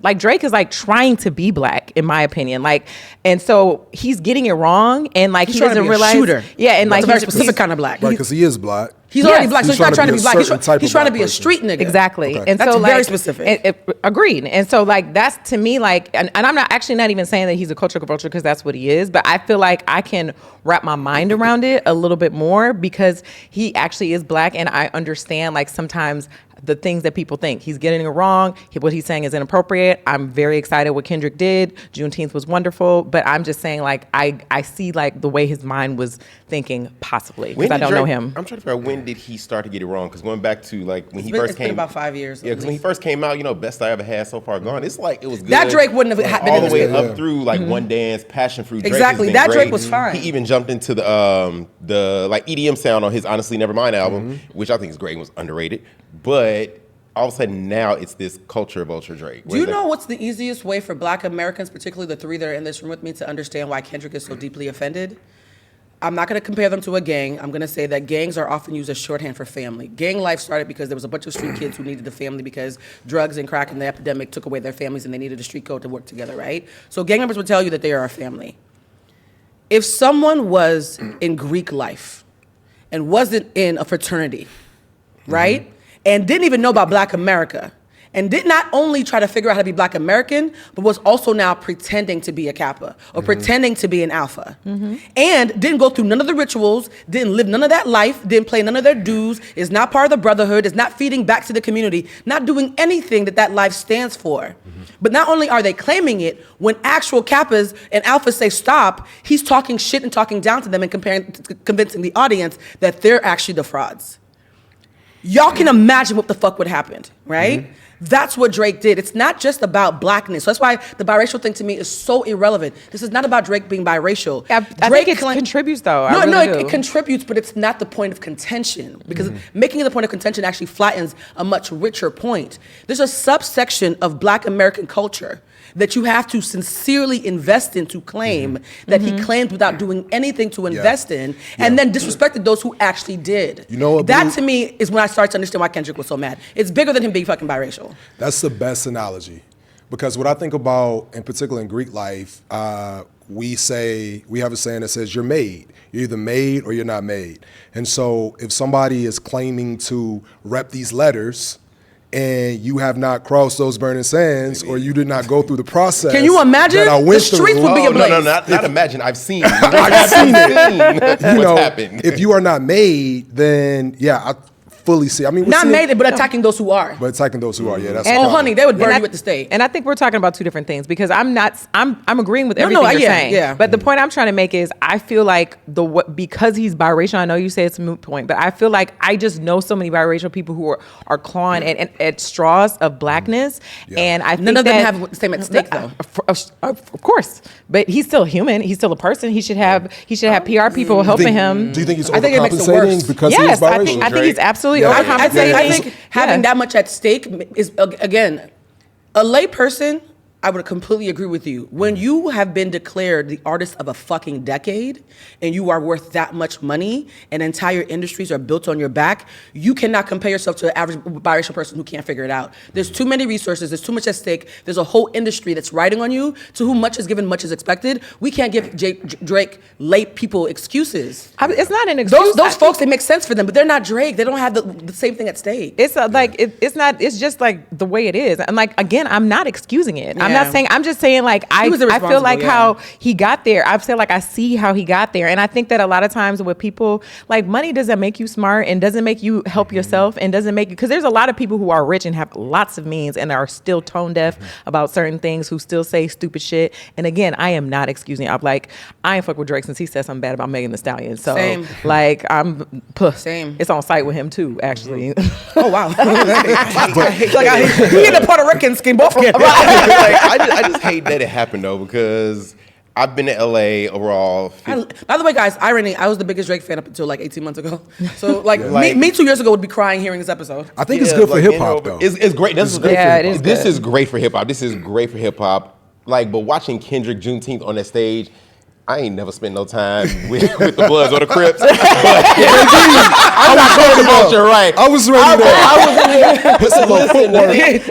Speaker 4: like, Drake is like trying to be black, in my opinion. Like, and so he's getting it wrong, and like
Speaker 1: He's
Speaker 4: he
Speaker 1: trying to
Speaker 4: doesn't
Speaker 1: be a
Speaker 4: realize.
Speaker 1: shooter.
Speaker 4: Yeah, and
Speaker 1: That's
Speaker 4: like
Speaker 1: a very specific kind of black.
Speaker 3: Right, because he is black.
Speaker 1: He's
Speaker 4: Yes.
Speaker 1: already black, so he's not trying to be black. He's trying to be a
Speaker 3: person.
Speaker 1: street nigga.
Speaker 4: Exactly.
Speaker 3: Okay.
Speaker 4: And
Speaker 1: That's
Speaker 4: so
Speaker 1: very
Speaker 4: like,
Speaker 1: specific.
Speaker 4: Agreed. And so like, that's to me like, and I'm not even saying that he's a culture vulture, because that's what he is, but I feel like I can wrap my mind around it a little bit more because he actually is black, and I understand like sometimes the things that people think. He's getting it wrong. What he's saying is inappropriate. I'm very excited what Kendrick did. Juneteenth was wonderful, but I'm just saying like, I see like the way his mind was thinking possibly, because I don't know him.
Speaker 2: I'm trying to figure out, when did he start to get it wrong? Because going back to like when he first came.
Speaker 1: It's been about 5 years.
Speaker 2: Yeah, because when he first came out, best I ever had so far gone. It's like, it was good.
Speaker 1: That Drake wouldn't have been
Speaker 2: all
Speaker 1: in
Speaker 2: the
Speaker 1: this
Speaker 2: way
Speaker 1: video.
Speaker 2: up through like One Dance, Passion Fruit. Drake
Speaker 1: Exactly.
Speaker 2: has been
Speaker 1: That
Speaker 2: great.
Speaker 1: Drake was fine.
Speaker 2: He even jumped into the like EDM sound on his Honestly Nevermind album, which I think is great and was underrated. But all of a sudden now it's this culture vulture Drake.
Speaker 1: Do you know what's the easiest way for black Americans, particularly the 3 that are in this room with me, to understand why Kendrick is so deeply offended? I'm not going to compare them to a gang. I'm going to say that gangs are often used as shorthand for family. Gang life started because there was a bunch of street kids who needed the family because drugs and crack and the epidemic took away their families and they needed a street code to work together, right? So gang members would tell you that they are a family. If someone was in Greek life and wasn't in a fraternity, right? And didn't even know about Black America, and did not only try to figure out how to be Black American, but was also now pretending to be a Kappa or pretending to be an Alpha. And didn't go through none of the rituals, didn't live none of that life, didn't pay none of their dues, is not part of the brotherhood, is not feeding back to the community, not doing anything that life stands for. But not only are they claiming it, when actual Kappas and Alphas say stop, he's talking shit and talking down to them and convincing the audience that they're actually the frauds. Y'all can imagine what the fuck would happen, right? That's what Drake did. It's not just about blackness. So that's why the biracial thing to me is so irrelevant. This is not about Drake being biracial.
Speaker 4: I think it contributes though.
Speaker 1: It contributes, but it's not the point of contention, because making it the point of contention actually flattens a much richer point. There's a subsection of Black American culture that you have to sincerely invest in to claim that he claimed without doing anything to invest in, and then disrespected those who actually did.
Speaker 3: You know what,
Speaker 1: that
Speaker 3: Blue?
Speaker 1: to me is when I started to understand why Kendrick was so mad. It's bigger than him can be fucking biracial.
Speaker 3: That's the best analogy. Because what I think about, in particular in Greek life, we have a saying that says you're made. You're either made or you're not made. And so if somebody is claiming to rep these letters and you have not crossed those burning sands or you did not go through the process.
Speaker 1: Can you imagine?
Speaker 3: That I went
Speaker 1: The streets
Speaker 3: through,
Speaker 1: would be ablaze.
Speaker 2: No, not imagine. I've seen.
Speaker 3: I've seen it.
Speaker 2: What's happened.
Speaker 3: If you are not made, then I fully see. I mean,
Speaker 1: Not made it, but attacking those who are.
Speaker 3: But attacking those who are, that's
Speaker 1: Oh, honey, they would burn you at the stake.
Speaker 4: And I think we're talking about two different things because I'm agreeing with
Speaker 1: No,
Speaker 4: everything you're
Speaker 1: yeah,
Speaker 4: saying.
Speaker 1: yeah.
Speaker 4: But the point I'm trying to make is I feel like because he's biracial, I know you say it's a moot point, but I feel like I just know so many biracial people who are clawing at straws of blackness. And I think
Speaker 1: none of them have the same at stake, though.
Speaker 4: Of course. But he's still human. He's still a person. He should have PR people helping him.
Speaker 3: Do you think he's
Speaker 1: I think it makes it worse.
Speaker 3: overcompensating because
Speaker 4: Yes,
Speaker 3: he is biracial?
Speaker 4: I think he's absolutely
Speaker 3: Yeah.
Speaker 4: overcompensating.
Speaker 1: I think having that much at stake is, again, a lay person, I would completely agree with you. When you have been declared the artist of a fucking decade and you are worth that much money and entire industries are built on your back, you cannot compare yourself to an average biracial person who can't figure it out. There's too many resources. There's too much at stake. There's a whole industry that's riding on you. To whom much is given, much is expected. We can't give Drake late people excuses.
Speaker 4: It's not an excuse.
Speaker 1: Those folks, it makes sense for them, but they're not Drake. They don't have the same thing at stake.
Speaker 4: It's it's just like the way it is. And like, again, I'm not excusing it. I'm just saying like, I feel like how he got there. I feel like I see how he got there. And I think that a lot of times with people, like money doesn't make you smart and doesn't make you help yourself and doesn't make you, because there's a lot of people who are rich and have lots of means and are still tone deaf about certain things, who still say stupid shit. And again, I am not excusing it. I'm like, I ain't fuck with Drake since he said something bad about Megan Thee Stallion. So
Speaker 1: Same.
Speaker 4: like, I'm
Speaker 1: Same.
Speaker 4: It's on site with him too, actually.
Speaker 1: Oh, wow. He in the Puerto Rican scheme, both get
Speaker 2: I just hate that it happened though, because I've been to LA overall.
Speaker 1: By the way, guys, irony, I was the biggest Drake fan up until like 18 months ago. So me 2 years ago would be crying hearing this episode.
Speaker 3: I think it's good for hip hop though.
Speaker 2: It's great. This is great.
Speaker 4: Yeah, it is
Speaker 2: This
Speaker 4: good.
Speaker 2: is great for hip hop. This is great for hip hop. Like, but watching Kendrick Juneteenth on that stage, I ain't never spent no time with the Bloods or the Crips. I'm not talking about you, right?
Speaker 3: I was ready to.
Speaker 2: I was in here. It wasn't just right.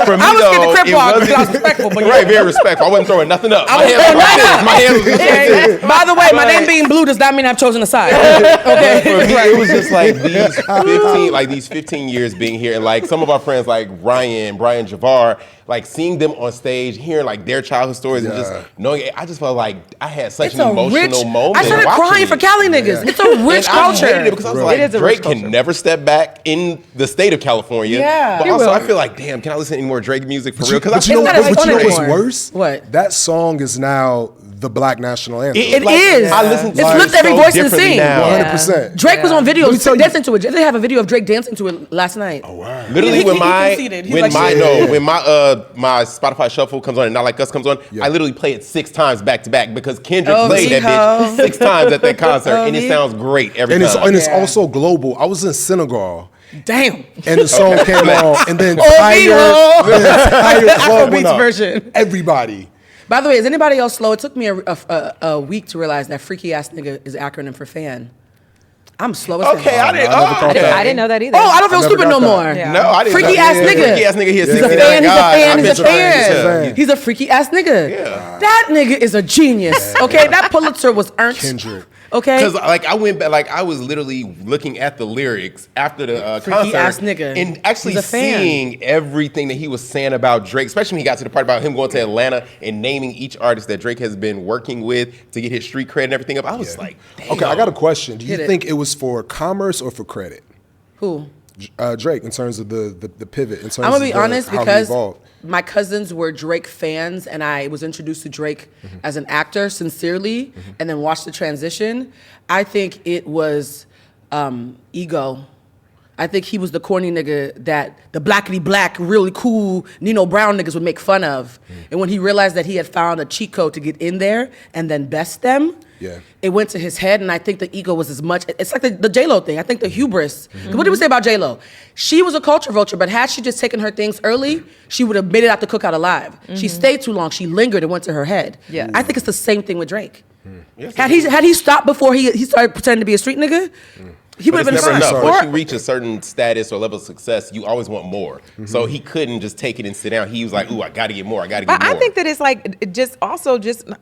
Speaker 2: For me,
Speaker 1: I was getting the Crip
Speaker 2: it
Speaker 1: walk
Speaker 2: wasn't-
Speaker 1: because I was respectful. But
Speaker 2: Right, very respectful. I wasn't throwing nothing up.
Speaker 1: I was throwing nothing up.
Speaker 2: My hands was just like this.
Speaker 1: By the way, my name being blue does not mean I've chosen a side. Okay.
Speaker 2: For me, it was just like these 15 years being here, and like some of our friends like Brian Javar, like seeing them on stage, hearing like their childhood stories, and just knowing it, I just felt like I had such
Speaker 1: It's
Speaker 2: an
Speaker 1: a
Speaker 2: emotional
Speaker 1: rich.
Speaker 2: moment.
Speaker 1: I started
Speaker 2: watching
Speaker 1: crying for
Speaker 2: it.
Speaker 1: Cali niggas. It's a rich
Speaker 2: And I hated
Speaker 1: culture.
Speaker 2: it because I was
Speaker 4: It
Speaker 2: like,
Speaker 4: is a
Speaker 2: Drake
Speaker 4: rich
Speaker 2: can
Speaker 4: culture.
Speaker 2: never step back in the state of California.
Speaker 1: Yeah.
Speaker 2: But
Speaker 1: He
Speaker 2: also,
Speaker 1: will.
Speaker 2: I feel like, damn, can I listen to any more Drake music for real?
Speaker 3: But
Speaker 2: Because
Speaker 3: you know
Speaker 1: not as fun
Speaker 3: what's
Speaker 1: anymore.
Speaker 3: worse?
Speaker 1: What?
Speaker 3: That song is now the Black national anthem.
Speaker 1: It is.
Speaker 2: I listen to
Speaker 1: It's
Speaker 2: it
Speaker 1: lift every
Speaker 2: so
Speaker 1: voice and
Speaker 2: differently
Speaker 1: sing.
Speaker 2: now.
Speaker 3: 100%.
Speaker 1: Drake was on video
Speaker 3: Let me tell you-
Speaker 1: dancing to it. They have a video of Drake dancing to it last night. Oh,
Speaker 3: wow.
Speaker 2: Literally,
Speaker 1: He
Speaker 2: when my
Speaker 1: conceded. He's like, shit.
Speaker 2: when my Spotify Shuffle comes on and Not Like Us comes on, I literally play it 6 times back to back because Kendrick
Speaker 1: Oh,
Speaker 2: played that
Speaker 1: Vico.
Speaker 2: bitch 6 times at that concert, and it sounds great every
Speaker 3: And
Speaker 2: time.
Speaker 3: it's also global. I was in Senegal.
Speaker 1: Damn.
Speaker 3: And the song came on, and then
Speaker 1: Oh,
Speaker 3: the entire club went
Speaker 1: Afrobeats
Speaker 3: up.
Speaker 1: version.
Speaker 3: Everybody.
Speaker 1: By the way, is anybody else slow? It took me a week to realize that freaky ass nigga is acronym for fan. I'm slow as
Speaker 2: Okay,
Speaker 1: hell.
Speaker 2: I didn't.
Speaker 3: I never thought that.
Speaker 4: I didn't know that either.
Speaker 1: Oh, I don't feel
Speaker 3: I never
Speaker 1: stupid
Speaker 3: got
Speaker 1: no
Speaker 3: that.
Speaker 1: more.
Speaker 4: Yeah.
Speaker 2: No, I didn't.
Speaker 1: Freaky ass nigga.
Speaker 2: Freaky ass nigga. He a
Speaker 1: He's a
Speaker 2: 69
Speaker 1: fan. He's a
Speaker 2: God.
Speaker 1: fan.
Speaker 2: I've
Speaker 1: He's a
Speaker 2: been trying to
Speaker 1: fan.
Speaker 2: tell you.
Speaker 1: He's a freaky ass nigga.
Speaker 2: Yeah.
Speaker 1: That nigga is a genius. Okay, that Pulitzer was earned.
Speaker 3: Kendrick.
Speaker 1: Okay.
Speaker 2: Because like I went back, like I was literally looking at the lyrics after the
Speaker 1: Freaky
Speaker 2: concert,
Speaker 1: ass nigga.
Speaker 2: and actually
Speaker 1: He's a fan.
Speaker 2: seeing everything that he was saying about Drake, especially when he got to the part about him going to Atlanta and naming each artist that Drake has been working with to get his street cred and everything up. I was like, damn.
Speaker 3: Okay, I got a question. Do you
Speaker 1: Hit it.
Speaker 3: think it was for commerce or for credit?
Speaker 1: Who?
Speaker 3: Drake, in terms of the pivot, in terms
Speaker 1: I'm gonna be
Speaker 3: of
Speaker 1: honest
Speaker 3: how he
Speaker 1: because
Speaker 3: evolved.
Speaker 1: my cousins were Drake fans, and I was introduced to Drake as an actor sincerely, and then watched the transition. I think it was ego. I think he was the corny nigga that the blackity black, really cool Nino Brown niggas would make fun of. And when he realized that he had found a cheat code to get in there and then best them,
Speaker 3: Yeah.
Speaker 1: it went to his head. And I think the ego was as much, it's like the J-Lo thing. I think the hubris. 'Cause what did we say about J-Lo? She was a culture vulture, but had she just taken her things early, she would have made it out the cookout alive. She stayed too long. She lingered. It went to her head.
Speaker 4: Yeah.
Speaker 1: I think it's the same thing with Drake. Had he stopped before he started pretending to be a street nigga, He would have been
Speaker 2: never
Speaker 1: fine.
Speaker 2: enough. Once you reach a certain status or level of success, you always want more. So he couldn't just take it and sit down. He was like, "Ooh, I got to get more. I got to get more."
Speaker 4: I think that it's like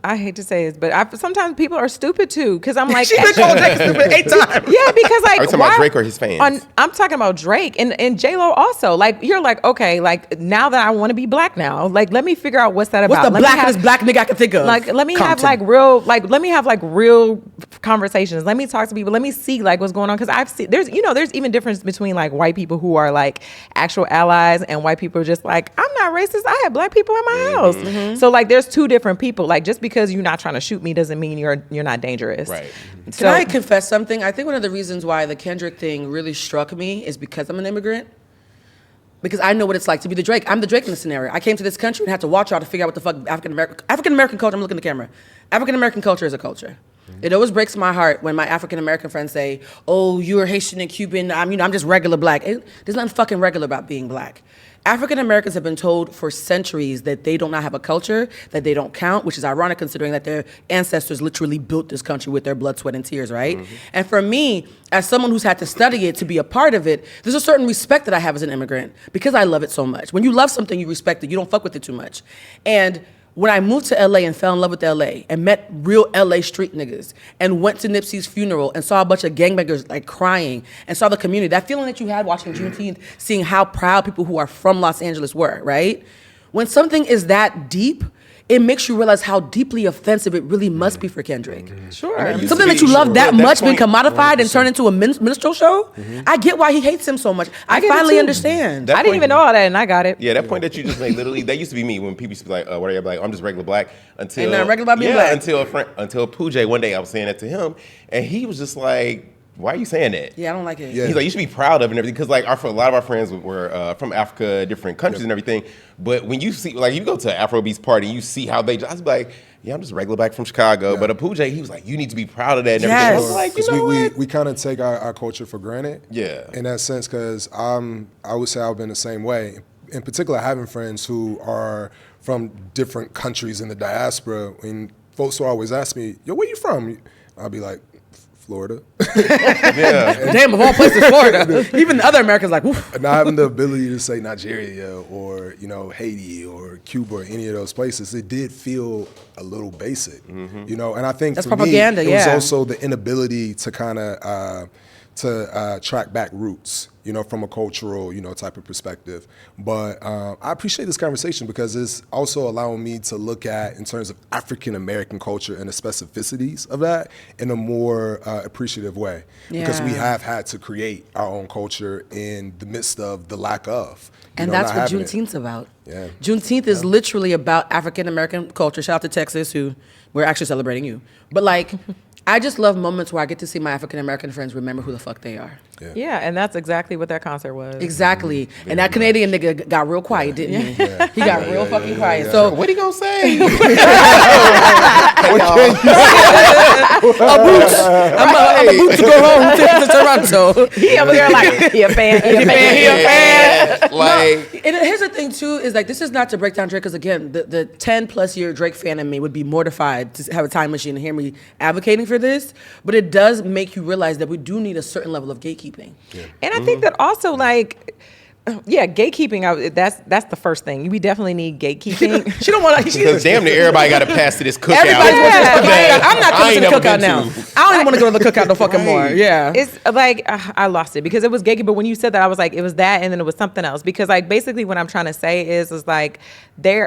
Speaker 4: I hate to say this, but sometimes people are stupid too. Because I'm like,
Speaker 1: She's been called Drake stupid 8 times.
Speaker 4: yeah, because like,
Speaker 2: Are you talking about Drake or his fans?
Speaker 4: I'm talking about Drake and J-Lo also. Like, you're like, okay, like now that I want to be black now, like let me figure out what's that about.
Speaker 1: What's the blackest black nigga I can think of?
Speaker 4: Like, let me
Speaker 1: Compton.
Speaker 4: have real conversations. Let me talk to people. Let me see like what's going on. Because I've seen there's even difference between like white people who are like actual allies and white people who are just like, I'm not racist. I have black people in my house. So like there's two different people. Like just because you're not trying to shoot me doesn't mean you're not dangerous.
Speaker 2: Right.
Speaker 1: Can I confess something? I think one of the reasons why the Kendrick thing really struck me is because I'm an immigrant. Because I know what it's like to be the Drake. I'm the Drake in the scenario. I came to this country and had to watch y'all to figure out what the fuck African-American culture, I'm looking at the camera. African-American culture is a culture. It always breaks my heart when my African-American friends say, oh, you're Haitian and Cuban, I'm just regular black. There's nothing fucking regular about being black. African-Americans have been told for centuries that they do not have a culture, that they don't count, which is ironic considering that their ancestors literally built this country with their blood, sweat, and tears, right? And for me, as someone who's had to study it to be a part of it, there's a certain respect that I have as an immigrant because I love it so much. When you love something, you respect it. You don't fuck with it too much. And when I moved to LA and fell in love with LA and met real LA street niggas and went to Nipsey's funeral and saw a bunch of gangbangers like crying and saw the community, that feeling that you had watching Juneteenth, seeing how proud people who are from Los Angeles were, right? When something is that deep, it makes you realize how deeply offensive it really must be for Kendrick.
Speaker 4: Sure.
Speaker 1: Something that you love that much been commodified and turned into a minstrel show? I get why he hates him so much. I
Speaker 4: get it
Speaker 1: finally
Speaker 4: too.
Speaker 1: understand.
Speaker 2: That
Speaker 4: I didn't
Speaker 2: point-
Speaker 4: even know all that, and I got it.
Speaker 2: Yeah, that point that you just made, literally, that used to be me when people used to be like, what are you? Like, I'm just regular black. Until
Speaker 1: Ain't nothing regular about being black.
Speaker 2: Until Pooja, one day I was saying that to him, and he was just like, why are you saying that?
Speaker 1: Yeah, I don't like it.
Speaker 3: Yeah.
Speaker 2: He's like, you should be proud of it and everything. Because like a lot of our friends were from Africa, different countries and everything. But when you see, like, you go to an Afrobeats party and you see how they, I was like, yeah, I'm just regular black from Chicago. But Pooja, he was like, you need to be proud of that and everything. I was like, you know what?
Speaker 3: we kind of take our culture for granted.
Speaker 2: Yeah.
Speaker 3: In that sense, because I would say I've been the same way. In particular, having friends who are from different countries in the diaspora, when folks will always ask me, yo, where you from? I'll be like, Florida.
Speaker 1: Damn, of all places, Florida. Even the other Americans like, woof.
Speaker 3: Not having the ability to say Nigeria or, Haiti or Cuba or any of those places, it did feel a little basic, and I think
Speaker 1: That's
Speaker 3: for
Speaker 1: propaganda,
Speaker 3: me, it was
Speaker 1: yeah.
Speaker 3: also the inability to kind of track back roots, from a cultural, type of perspective. But I appreciate this conversation because it's also allowing me to look at, in terms of African American culture and the specificities of that, in a more appreciative way. Because we
Speaker 1: Yeah.
Speaker 3: have had to create our own culture in the midst of the lack of.
Speaker 1: And that's
Speaker 3: not
Speaker 1: what
Speaker 3: having it.
Speaker 1: Juneteenth's about.
Speaker 3: Yeah.
Speaker 1: Juneteenth is literally about African American culture. Shout out to Texas, who we're actually celebrating you. But like, I just love moments where I get to see my African American friends remember who the fuck they are.
Speaker 4: Yeah, and that's exactly what that concert was.
Speaker 1: Exactly. And that Canadian nigga got real quiet, didn't he?
Speaker 3: Yeah.
Speaker 1: He got real fucking quiet. So
Speaker 2: What he gonna say?
Speaker 1: a boot. I'm a boot to go home to Toronto.
Speaker 4: He over there like, he a fan.
Speaker 2: Like,
Speaker 1: And here's the thing too, is like, this is not to break down Drake, because again, the 10 plus year Drake fan in me would be mortified to have a time machine and hear me advocating for this, but it does make you realize that we do need a certain level of gatekeeping.
Speaker 4: And I think that also like, gatekeeping. That's the first thing. We definitely need gatekeeping.
Speaker 1: She don't want to.
Speaker 2: because damn near everybody got to pass to this cookout.
Speaker 1: Everybody's going to this cookout.
Speaker 2: that
Speaker 1: I'm not
Speaker 2: I
Speaker 1: coming to
Speaker 2: ain't
Speaker 1: the
Speaker 2: never
Speaker 1: cookout
Speaker 2: been
Speaker 1: now.
Speaker 2: to.
Speaker 1: I don't even want to go to the cookout no fucking more. Yeah.
Speaker 4: It's like I lost it because it was gatekeeping. But when you said that, I was like, it was that, and then it was something else. Because like basically, what I'm trying to say is like they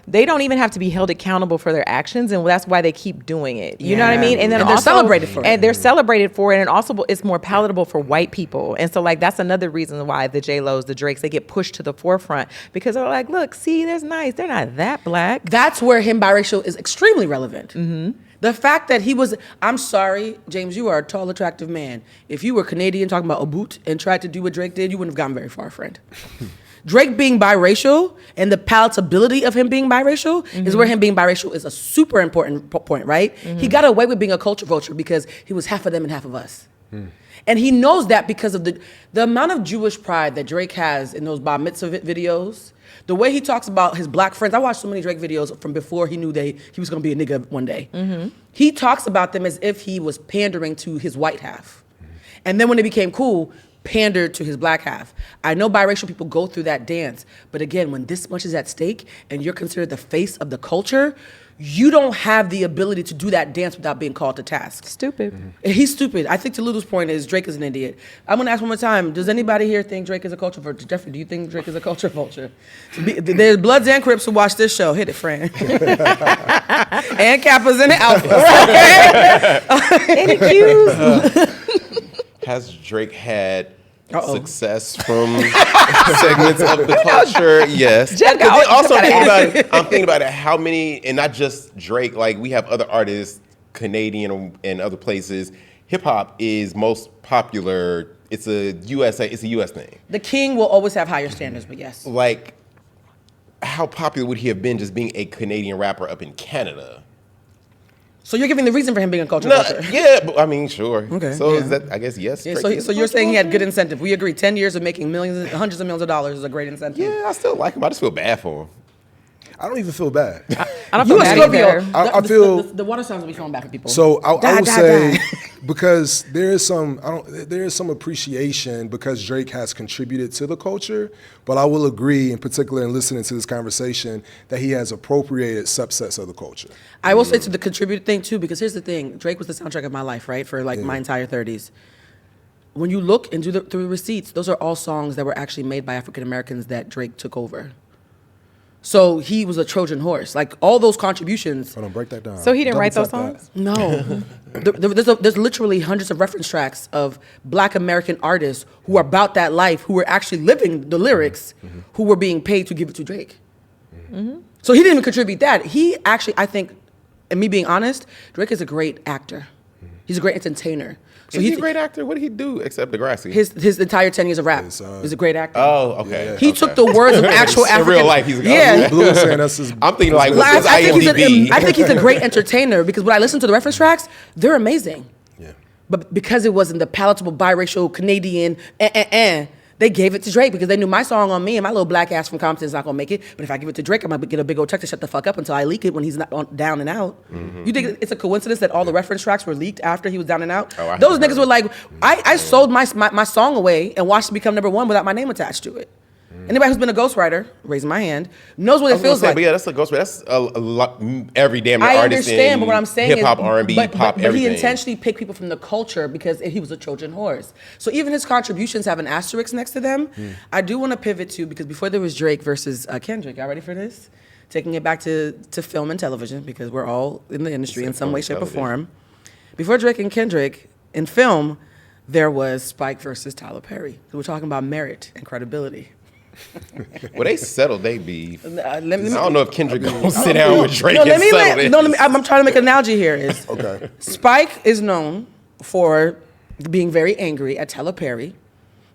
Speaker 4: don't even have to be held accountable for their actions, and that's why they keep doing it. You know what I mean? And then
Speaker 1: And they're
Speaker 4: also,
Speaker 1: celebrated for it.
Speaker 4: And they're celebrated for it, and also it's more palatable for white people. And so like that's another reason why the J-Los, the Drakes, they get pushed to the forefront because they're like, look, see, there's nice. They're not that black.
Speaker 1: That's where him biracial is extremely relevant. The fact that he was, I'm sorry, James, you are a tall, attractive man. If you were Canadian talking about a boot and tried to do what Drake did, you wouldn't have gotten very far, friend. Drake being biracial and the palatability of him being biracial is where him being biracial is a super important point, right? He got away with being a culture vulture because he was half of them and half of us. And he knows that because of the amount of Jewish pride that Drake has in those bar mitzvah videos, the way he talks about his black friends. I watched so many Drake videos from before he knew he was going to be a nigga one day. He talks about them as if he was pandering to his white half. And then when it became cool, pandered to his black half. I know biracial people go through that dance, but again, when this much is at stake and you're considered the face of the culture, you don't have the ability to do that dance without being called to task.
Speaker 4: Stupid.
Speaker 1: He's stupid. I think to Lulu's point is Drake is an idiot. I'm gonna ask one more time. Does anybody here think Drake is a culture vulture? Jeffrey, do you think Drake is a culture vulture? There's Bloods and Crips who watch this show. Hit it, Fran. And Kappas and Alphas.
Speaker 4: Any cues?
Speaker 2: Has Drake had success from segments of the culture? Yes.
Speaker 4: Jeff,
Speaker 2: But then also
Speaker 4: I'm
Speaker 2: thinking about it, how many, and not just Drake, like we have other artists, Canadian and other places. Hip hop is most popular. It's a US thing.
Speaker 1: The king will always have higher standards, but yes.
Speaker 2: Like, how popular would he have been just being a Canadian rapper up in Canada?
Speaker 1: So you're giving the reason for him being a culture
Speaker 2: No,
Speaker 1: vulture.
Speaker 2: yeah, but I mean, sure.
Speaker 1: Okay,
Speaker 2: So
Speaker 1: yeah.
Speaker 2: is that, I guess, yes.
Speaker 1: Yeah,
Speaker 2: Drake
Speaker 1: so
Speaker 2: is a
Speaker 1: you're saying he had
Speaker 2: culture
Speaker 1: good incentive. We agree. 10 years of making millions, hundreds of millions of dollars is a great incentive.
Speaker 2: Yeah, I still like him. I just feel bad for him.
Speaker 3: I don't even feel bad.
Speaker 4: I don't
Speaker 1: You
Speaker 4: feel
Speaker 1: a
Speaker 4: bad
Speaker 1: Scorpio.
Speaker 4: either.
Speaker 3: I feel-
Speaker 1: The water signs will be feeling bad for people.
Speaker 3: So I
Speaker 1: Die,
Speaker 3: will
Speaker 1: die,
Speaker 3: say
Speaker 1: die.
Speaker 3: because there is some appreciation because Drake has contributed to the culture, but I will agree in particular in listening to this conversation that he has appropriated subsets of the culture.
Speaker 1: I will say to the contribute thing too, because here's the thing: Drake was the soundtrack of my life, right, for like my entire 30s. When you look and do through the receipts, those are all songs that were actually made by African Americans that Drake took over. So he was a Trojan horse. Like all those contributions.
Speaker 3: Hold on, break that down.
Speaker 4: So he didn't write
Speaker 3: Double
Speaker 4: those
Speaker 3: tap that.
Speaker 4: songs?
Speaker 1: No, there's literally hundreds of reference tracks of Black American artists who are about that life, who were actually living the lyrics, who were being paid to give it to Drake. So he didn't even contribute that. He actually, I think, and me being honest, Drake is a great actor. He's a great entertainer. So
Speaker 2: Is he a great actor? What did he do except Degrassi?
Speaker 1: His entire 10 years of rap.
Speaker 3: His,
Speaker 1: He's a great actor.
Speaker 2: Oh, okay.
Speaker 1: He took the words of actual
Speaker 2: In
Speaker 1: African.
Speaker 2: real life, he's a
Speaker 1: yeah.
Speaker 3: Blue is saying that's his.
Speaker 2: I'm thinking like,
Speaker 1: Well,
Speaker 2: what's his IMDb?
Speaker 1: I think he's a great entertainer because when I listen to the reference tracks, they're amazing.
Speaker 3: Yeah.
Speaker 1: But because it wasn't the palatable biracial Canadian, they gave it to Drake because they knew my song on me and my little black ass from Compton's not gonna make it. But if I give it to Drake, I'm gonna get a big old check to shut the fuck up until I leak it when he's not down and out. You think it's a coincidence that all the reference tracks were leaked after he was down and out?
Speaker 2: Oh, I
Speaker 1: Those
Speaker 2: heard
Speaker 1: niggas were like, I sold my song away and watched it become #1 without my name attached to it. Anybody who's been a ghostwriter, raising my hand, knows what it feels like.
Speaker 2: But yeah, that's a ghost. That's a lot. Every damn
Speaker 1: I
Speaker 2: artist
Speaker 1: understand,
Speaker 2: in
Speaker 1: but what I'm saying
Speaker 2: hip
Speaker 1: is,
Speaker 2: hop, R&B,
Speaker 1: but
Speaker 2: pop, everything.
Speaker 1: he intentionally picked people from the culture because he was a Trojan horse. So even his contributions have an asterisk next to them. I do want to pivot to, because before there was Drake versus Kendrick. Y'all ready for this? Taking it back to film and television, because we're all in the industry in some way, shape, or form. Before Drake and Kendrick, in film, there was Spike versus Tyler Perry. So we're talking about merit and credibility.
Speaker 2: Well, they settled they beef. I
Speaker 1: Let me-
Speaker 2: don't know if Kendrick gonna sit down with Drake and
Speaker 1: let me
Speaker 2: settle
Speaker 1: let,
Speaker 2: it.
Speaker 1: no, let me, I'm trying to make an analogy here. Is
Speaker 3: Okay.
Speaker 1: Spike is known for being very angry at Tyler Perry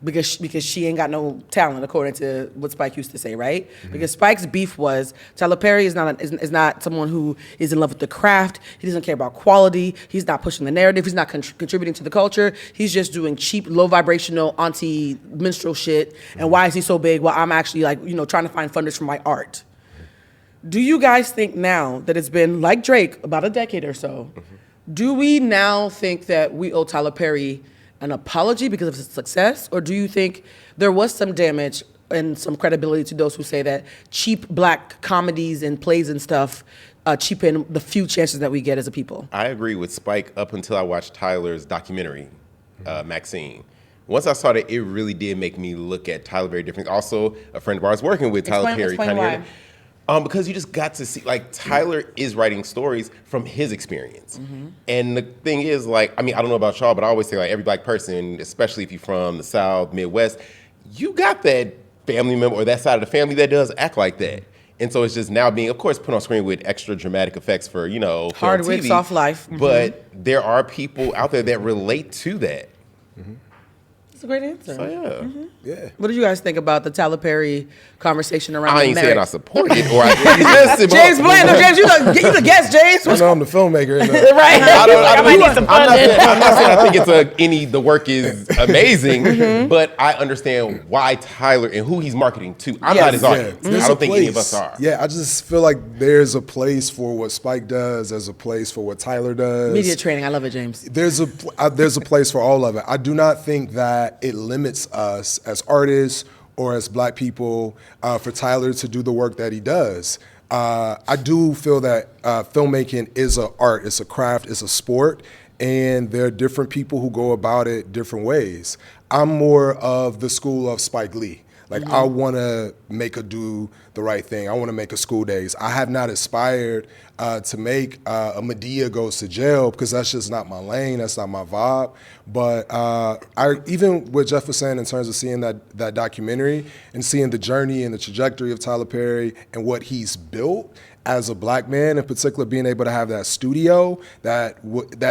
Speaker 1: because she ain't got no talent, according to what Spike used to say, right? Because Spike's beef was Tyler Perry is not someone who is in love with the craft. He doesn't care about quality. He's not pushing the narrative. He's not contributing to the culture. He's just doing cheap, low vibrational, anti-minstrel shit. And why is he so big? Well, I'm actually trying to find funders for my art. Do you guys think now that it's been, like Drake, about a decade or so, do we now think that we owe Tyler Perry an apology because of his success? Or do you think there was some damage and some credibility to those who say that cheap black comedies and plays and stuff cheapen the few chances that we get as a people?
Speaker 2: I agree with Spike up until I watched Tyler's documentary, Maxine. Once I saw that, it really did make me look at Tyler very differently. Also, a friend of ours working with Tyler Perry.
Speaker 1: Explain why.
Speaker 2: Because you just got to see, like, Tyler is writing stories from his experience. And the thing is, like, I mean, I don't know about y'all, but I always say, like, every black person, especially if you're from the South, Midwest, you got that family member or that side of the family that does act like that. And so it's just now being, of course, put on screen with extra dramatic effects for,
Speaker 1: Hard wit,
Speaker 2: TV.
Speaker 1: soft life.
Speaker 2: But there are people out there that relate to that.
Speaker 1: That's a great answer.
Speaker 2: So yeah.
Speaker 3: Yeah.
Speaker 1: What did you guys think about the Tyler Perry conversation around
Speaker 2: I
Speaker 1: the
Speaker 2: ain't saying I
Speaker 1: marriage?
Speaker 2: support it or I resist it.
Speaker 1: James Bland, no, James, you the guest, James.
Speaker 3: I know I'm the filmmaker.
Speaker 4: Right.
Speaker 2: I
Speaker 4: might need some
Speaker 2: I'm not
Speaker 4: funding.
Speaker 2: saying I think the work is amazing, but I understand why Tyler and who he's marketing to. I'm not his audience.
Speaker 3: There's
Speaker 2: I
Speaker 3: a
Speaker 2: don't think any of
Speaker 3: place.
Speaker 2: us are.
Speaker 3: Yeah, I just feel like there's a place for what Spike does. There's a place for what Tyler does.
Speaker 1: Media training, I love it, James.
Speaker 3: There's a place for all of it. I do not think that it limits us as artists or as Black people for Tyler to do the work that he does. I do feel that filmmaking is an art, it's a craft, it's a sport, and there are different people who go about it different ways. I'm more of the school of Spike Lee. Like, I want to make a do the right thing. I want to make a School Days. I have not aspired to make a Medea Goes to Jail because that's just not my lane. That's not my vibe. But even what Jeff was saying in terms of seeing that documentary and seeing the journey and the trajectory of Tyler Perry and what he's built as a Black man, in particular, being able to have that studio that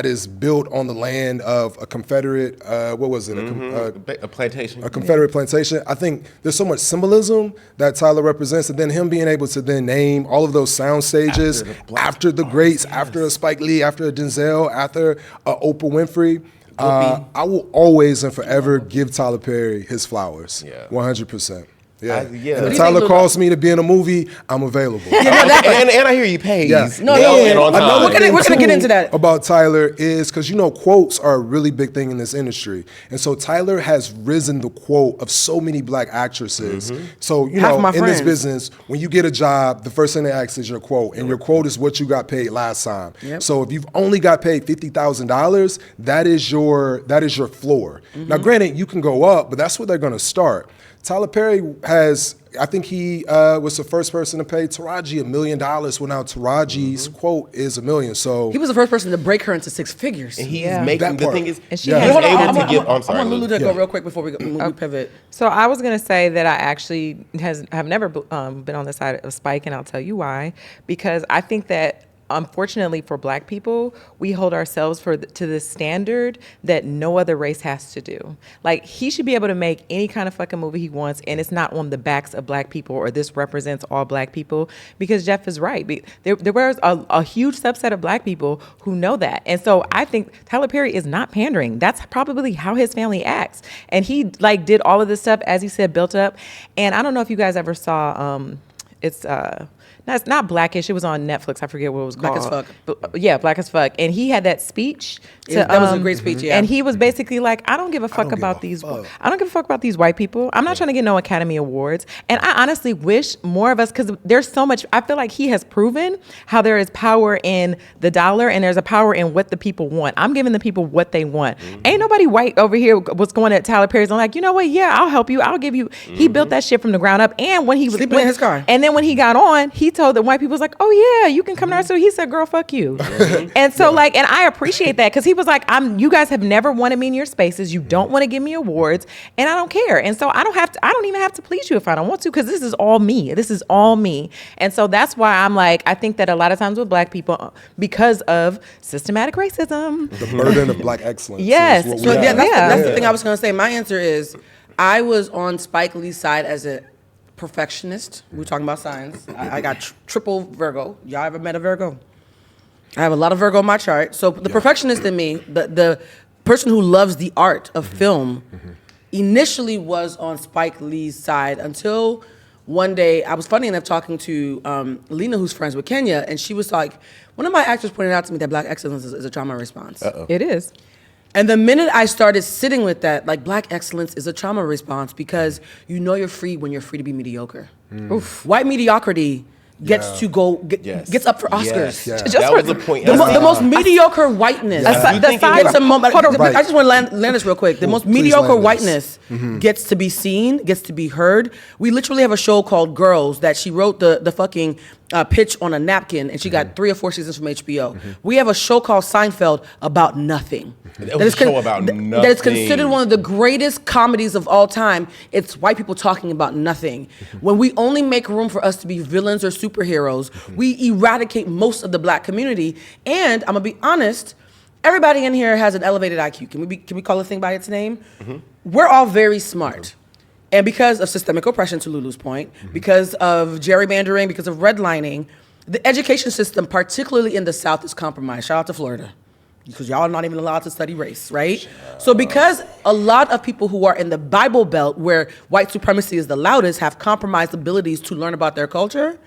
Speaker 3: is built on the land of a Confederate, what was it?
Speaker 2: A plantation.
Speaker 3: A Confederate plantation. I think there's so much symbolism that Tyler represents, and then him being able to then name all of those sound stages after the greats, after a Spike Lee, after a Denzel, after a Oprah Winfrey. I will always and forever give Tyler Perry his flowers.
Speaker 2: Yeah.
Speaker 3: 100%. Yeah.
Speaker 2: Yeah.
Speaker 3: And
Speaker 2: What do
Speaker 3: if
Speaker 2: you
Speaker 3: Tyler
Speaker 1: think,
Speaker 3: calls me to be in a movie, I'm available.
Speaker 2: and I hear you pays.
Speaker 3: Yeah.
Speaker 1: No,
Speaker 2: And on
Speaker 3: I know
Speaker 2: time.
Speaker 1: We're gonna
Speaker 3: what's
Speaker 1: get into that.
Speaker 3: about Tyler is because quotes are a really big thing in this industry, and so Tyler has risen the quote of so many Black actresses. So
Speaker 1: Half of my
Speaker 3: in this
Speaker 1: friends.
Speaker 3: business, when you get a job, the first thing they ask is your quote, and your quote is what you got paid last time.
Speaker 1: Yep.
Speaker 3: So if you've only got paid $50,000, that is your floor. Now, granted, you can go up, but that's where they're going to start. Tyler Perry I think he was the first person to pay Taraji $1 million. Well, now Taraji's quote is $1 million. So
Speaker 1: He was the first person to break her into six figures.
Speaker 2: And he's
Speaker 4: Yeah.
Speaker 2: making
Speaker 3: That
Speaker 2: the
Speaker 3: part.
Speaker 2: thing is,
Speaker 4: And she
Speaker 2: he's
Speaker 4: has-
Speaker 1: Hold on,
Speaker 2: able to
Speaker 1: I
Speaker 2: give. I'm
Speaker 1: want
Speaker 2: sorry.
Speaker 1: Lulu to
Speaker 2: Lulu.
Speaker 1: go real quick before we pivot.
Speaker 4: So I was gonna say that I actually have never been on the side of Spike, and I'll tell you why. Because I think that unfortunately for Black people, we hold ourselves to this standard that no other race has to do. Like, he should be able to make any kind of fucking movie he wants, and it's not on the backs of Black people or this represents all Black people. Because Jeff is right. There was a huge subset of Black people who know that, and so I think Tyler Perry is not pandering. That's probably how his family acts, and he did all of this stuff, as he said, built up. And I don't know if you guys ever saw it's not Blackish. It was on Netflix. I forget what it was
Speaker 1: Black
Speaker 4: called.
Speaker 1: as
Speaker 4: Fuck. Yeah, Black as Fuck. And he had that speech.
Speaker 1: That was a great speech, yeah.
Speaker 4: And he was basically like, I don't give a fuck
Speaker 3: don't give
Speaker 4: about
Speaker 3: a
Speaker 4: these.
Speaker 3: fuck.
Speaker 4: I don't give a fuck about these white people. I'm not trying to get no Academy Awards. And I honestly wish more of us, because there's so much. I feel like he has proven how there is power in the dollar and there's a power in what the people want. I'm giving the people what they want. Ain't nobody white over here was going at Tyler Perry's. I'm like, you know what? Yeah, I'll help you. I'll give you. He built that shit from the ground up. And when he was
Speaker 1: Sleeping in his car.
Speaker 4: and then when he got on, he told the white people, was like, oh yeah, you can come to our studio. He said, girl, fuck you. And so and I appreciate that, because he was like, you guys have never wanted me in your spaces. You don't want to give me awards, and I don't care. And so I don't even have to please you if I don't want to, because this is all me. This is all me. And so that's why I'm like, I think that a lot of times with Black people, because of systematic racism.
Speaker 3: the burden of Black excellence.
Speaker 4: Yes.
Speaker 3: Is what we
Speaker 1: So
Speaker 3: have.
Speaker 1: that's the thing I was going to say. My answer is, I was on Spike Lee's side as a perfectionist. We were talking about signs. I got triple Virgo. Y'all ever met a Virgo? I have a lot of Virgo in my chart. So the perfectionist in me, the person who loves the art of film, initially was on Spike Lee's side until one day I was funny enough talking to Lena, who's friends with Kenya, and she was like, one of my actors pointed out to me that Black excellence is a trauma response.
Speaker 4: It is.
Speaker 1: And the minute I started sitting with that, like, Black excellence is a trauma response, because you know you're free when you're free to be mediocre. Oof. White mediocrity gets to go, gets up for Oscars.
Speaker 3: Yes.
Speaker 2: That was the point.
Speaker 1: The most mediocre whiteness.
Speaker 2: You think it
Speaker 1: Gets
Speaker 2: was-
Speaker 1: a moment.
Speaker 3: Right.
Speaker 1: I just want to land this real quick. The most
Speaker 3: Please
Speaker 1: mediocre
Speaker 3: land this.
Speaker 1: whiteness gets to be seen, gets to be heard. We literally have a show called Girls that she wrote the fucking pitch on a napkin, and she got 3 or 4 seasons from HBO. We have a show called Seinfeld about nothing.
Speaker 2: It was a show about nothing.
Speaker 1: That is considered one of the greatest comedies of all time. It's white people talking about nothing. When we only make room for us to be villains or superheroes, we eradicate most of the Black community. And I'm gonna be honest, everybody in here has an elevated IQ. Can we call a thing by its name? Mm-hmm. We're all very smart. And because of systemic oppression, to Lulu's point, because of gerrymandering, because of redlining, the education system, particularly in the South, is compromised. Shout out to Florida. Because y'all are not even allowed to study race, right? So because a lot of people who are in the Bible Belt, where white supremacy is the loudest, have compromised abilities to learn about their culture,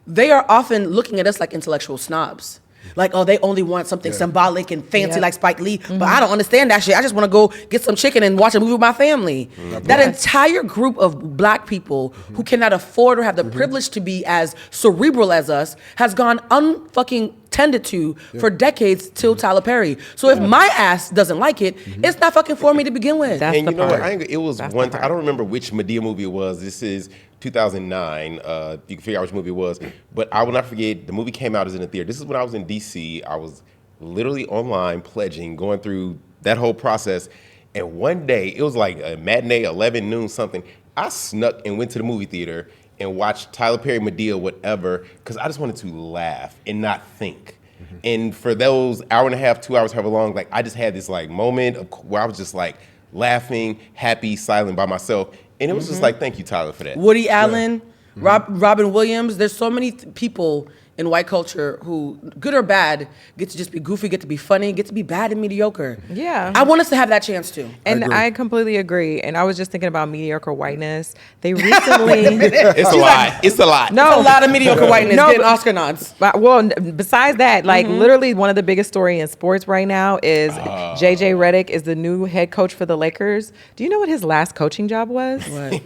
Speaker 1: they are often looking at us like intellectual snobs. Like, oh, they only want something symbolic and fancy like Spike Lee, but I don't understand that shit. I just want to go get some chicken and watch a movie with my family. That entire group of black people who cannot afford or have the privilege to be as cerebral as us has gone unfucking tended to for decades till Tyler Perry. So if my ass doesn't like it, it's not fucking for me to begin with.
Speaker 4: That's
Speaker 2: And
Speaker 4: the
Speaker 2: you know
Speaker 4: part.
Speaker 2: what? It was
Speaker 4: That's
Speaker 2: one
Speaker 4: the
Speaker 2: time.
Speaker 4: part.
Speaker 2: I don't remember which Madea movie it was. This is 2009. You can figure out which movie it was. But I will not forget, the movie came out as in the theater. This is when I was in D.C. I was literally online pledging, going through that whole process. And one day, it was like a matinee, 11 noon something. I snuck and went to the movie theater and watched Tyler Perry, Madea, whatever, because I just wanted to laugh and not think. And for those hour and a half, 2 hours, however long, like I just had this like moment where I was just like laughing, happy, silent by myself. And it was just like, thank you, Tyler, for that.
Speaker 1: Woody Allen, Robin Williams. There's so many people in white culture who, good or bad, get to just be goofy, get to be funny, get to be bad and mediocre.
Speaker 4: Yeah.
Speaker 1: I want us to have that chance too.
Speaker 4: And I completely agree. And I was just thinking about mediocre whiteness. They recently...
Speaker 2: It's a lot. It's a lot.
Speaker 4: No.
Speaker 1: There's a lot of mediocre whiteness
Speaker 4: No,
Speaker 1: getting
Speaker 4: but-
Speaker 1: Oscar nods.
Speaker 4: Well, besides that, like literally one of the biggest story in sports right now is JJ Redick is the new head coach for the Lakers. Do you know what his last coaching job was?
Speaker 1: What?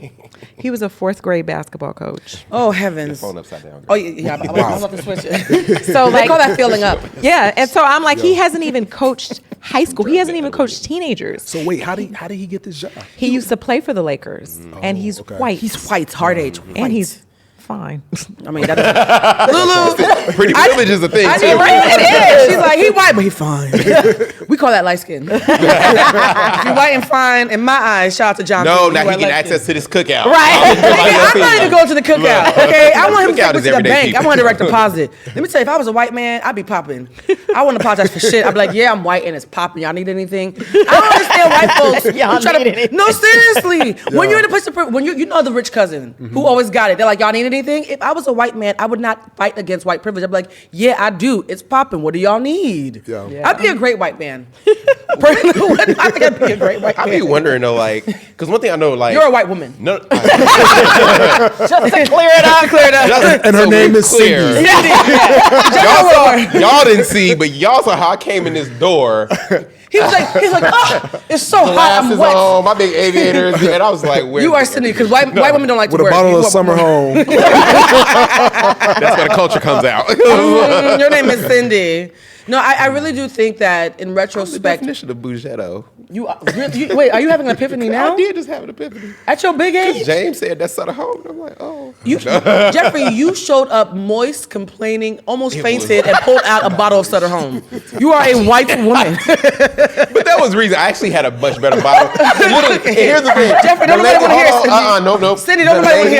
Speaker 4: He was a 4th grade basketball coach.
Speaker 1: Oh, heavens.
Speaker 2: Phone upside down.
Speaker 1: Oh, yeah. I was about to switch it.
Speaker 4: So
Speaker 1: They
Speaker 4: like,
Speaker 1: call that filling up.
Speaker 4: yeah, and so I'm like, he hasn't even coached high school. He hasn't even coached teenagers.
Speaker 3: So wait, how did he get this job?
Speaker 4: He used to play for the Lakers, and he's
Speaker 3: okay.
Speaker 4: white.
Speaker 1: He's white, hard age.
Speaker 4: and
Speaker 1: white.
Speaker 4: he's fine.
Speaker 1: I mean, that Lulu.
Speaker 2: Pretty privilege is a thing,
Speaker 1: I
Speaker 2: too.
Speaker 1: mean, right? It is. She's like, he white, but he fine. We call that light skin. If you white and fine, in my eyes, shout out to John.
Speaker 2: No,
Speaker 1: P.
Speaker 2: now
Speaker 1: You
Speaker 2: he
Speaker 1: white,
Speaker 2: get
Speaker 1: light
Speaker 2: access
Speaker 1: skin.
Speaker 2: to this cookout.
Speaker 4: Right.
Speaker 1: I'm ready to go to the cookout. Okay, I want him to
Speaker 2: Cookout
Speaker 1: take me
Speaker 2: is
Speaker 1: to the
Speaker 2: everyday
Speaker 1: bank.
Speaker 2: people.
Speaker 1: I want a direct deposit. Let me tell you, if I was a white man, I'd be popping. I wouldn't apologize for shit. I'd be like, yeah, I'm white and it's popping. Y'all need anything? I don't understand white folks.
Speaker 4: Y'all
Speaker 1: who try
Speaker 4: need anything.
Speaker 1: No, seriously. When you're in a place of, when you know the rich cousin who always got it. They're like, y'all need anything? If I was a white man, I would not fight against white privilege. I'd be like, yeah, I do. It's popping. What do y'all need?
Speaker 3: Yeah.
Speaker 1: I'd be a great white man. I think I'd be a great white
Speaker 2: I
Speaker 1: man.
Speaker 2: be wondering though, like, because one thing I know, like,
Speaker 1: You're a white woman.
Speaker 2: no,
Speaker 1: Just to clear it up. Clear it up.
Speaker 3: And her
Speaker 2: so
Speaker 3: name
Speaker 2: we're
Speaker 3: is
Speaker 2: clear.
Speaker 3: Cindy.
Speaker 2: Y'all didn't see, but y'all saw how I came in this door.
Speaker 1: He's like, oh, it's so hot.
Speaker 2: Glasses
Speaker 1: I'm wet.
Speaker 2: on, my big aviators, and I was like, where?
Speaker 1: You are Cindy, because white women don't like to
Speaker 3: With a
Speaker 1: wear.
Speaker 3: bottle
Speaker 1: You
Speaker 3: of
Speaker 1: are-
Speaker 3: Summer Home.
Speaker 2: That's where the culture comes out.
Speaker 1: Your name is Cindy. No, I really do think that in
Speaker 2: the
Speaker 1: retrospect,
Speaker 2: definition of Bougetto.
Speaker 1: wait, are you having an epiphany now?
Speaker 2: I did just have an epiphany.
Speaker 1: At your big age?
Speaker 2: James said that's at home. And I'm like, oh.
Speaker 1: Jeffrey, you showed up moist, complaining, almost fainted, and pulled out a bottle of Sutter Home. You are a white woman.
Speaker 2: But that was the reason I actually had a much better bottle. Literally, and here's the thing.
Speaker 1: Jeffrey, don't nobody want to hear Cindy.
Speaker 2: No.
Speaker 1: Cindy, don't nobody want to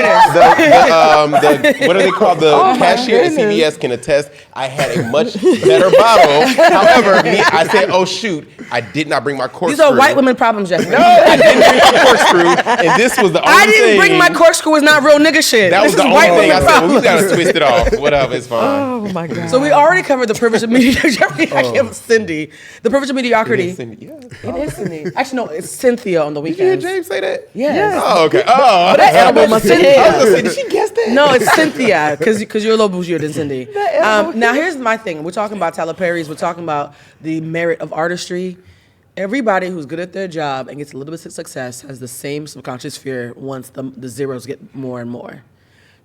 Speaker 1: hear this.
Speaker 2: What do they call the cashier at CVS can attest? I had a much better bottle. However, I said, oh shoot, I did not bring my corkscrew.
Speaker 1: These are white women problems, Jeffrey.
Speaker 2: No, I didn't bring my corkscrew, and this was the only
Speaker 1: I didn't
Speaker 2: thing.
Speaker 1: bring my corkscrew. It's not real nigga shit.
Speaker 2: That was
Speaker 1: This
Speaker 2: the
Speaker 1: is
Speaker 2: only
Speaker 1: white
Speaker 2: thing I
Speaker 1: women
Speaker 2: said. Well, we
Speaker 1: problems.
Speaker 2: gotta twist it off. Whatever, it's fine.
Speaker 4: Oh my god.
Speaker 1: So we already covered the privilege of mediocrity. Jeffrey, I can't with Cindy. The privilege of mediocrity.
Speaker 2: Yeah.
Speaker 1: It is Cindy. Actually, no, it's Cynthia on the
Speaker 2: Did you hear
Speaker 1: weekends.
Speaker 2: James say that?
Speaker 1: Yes.
Speaker 2: Oh, okay. Oh,
Speaker 1: That's edible, Cynthia.
Speaker 2: I was gonna say, did she guess that?
Speaker 1: No, it's Cynthia, because you're a little bougier than Cindy. Now, here's my thing. We're talking about Tyler Perry's. We're talking about the merit of artistry. Everybody who's good at their job and gets a little bit of success has the same subconscious fear once the zeros get more and more.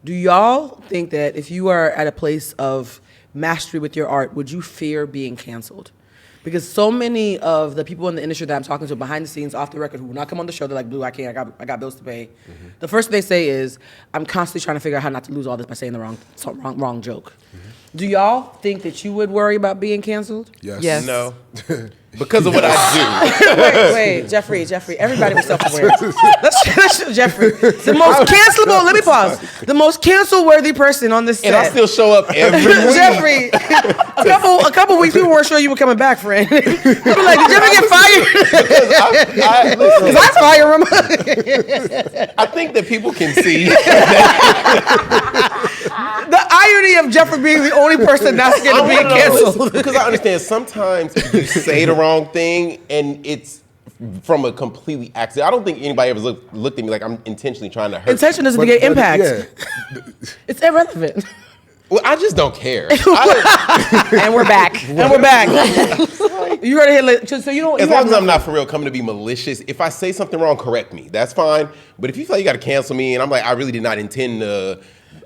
Speaker 1: Do y'all think that if you are at a place of mastery with your art, would you fear being canceled? Because so many of the people in the industry that I'm talking to behind the scenes, off the record, who will not come on the show, they're like, Blue, I can't, I got bills to pay. Mm-hmm. The first thing they say is, I'm constantly trying to figure out how not to lose all this by saying the wrong joke. Mm-hmm. Do y'all think that you would worry about being canceled?
Speaker 3: Yes.
Speaker 4: Yes.
Speaker 2: No. Because of what I
Speaker 1: Wait, Jeffrey, everybody was self-aware. Let's Jeffrey. The most cancelable, let me pause. The most cancel-worthy person on this set.
Speaker 2: do. And I still show up every week.
Speaker 1: Jeffrey, a couple weeks, people weren't sure you were coming back, friend. People were like, did you ever get fired? Because I fire him.
Speaker 2: I think that people can see
Speaker 1: The irony of Jeffrey being the only person not scared of being canceled.
Speaker 2: Because I understand sometimes you say the wrong thing and it's from a completely accident. I don't think anybody ever looked at me like I'm intentionally trying to hurt
Speaker 1: Intention
Speaker 2: you.
Speaker 1: doesn't get impact.
Speaker 3: Yeah.
Speaker 1: It's irrelevant.
Speaker 2: Well, I just don't care.
Speaker 4: And we're back.
Speaker 1: You heard it here. So you don't.
Speaker 2: As long as I'm not for real coming to be malicious, if I say something wrong, correct me. That's fine. But if you feel like you got to cancel me and I'm like, I really did not intend to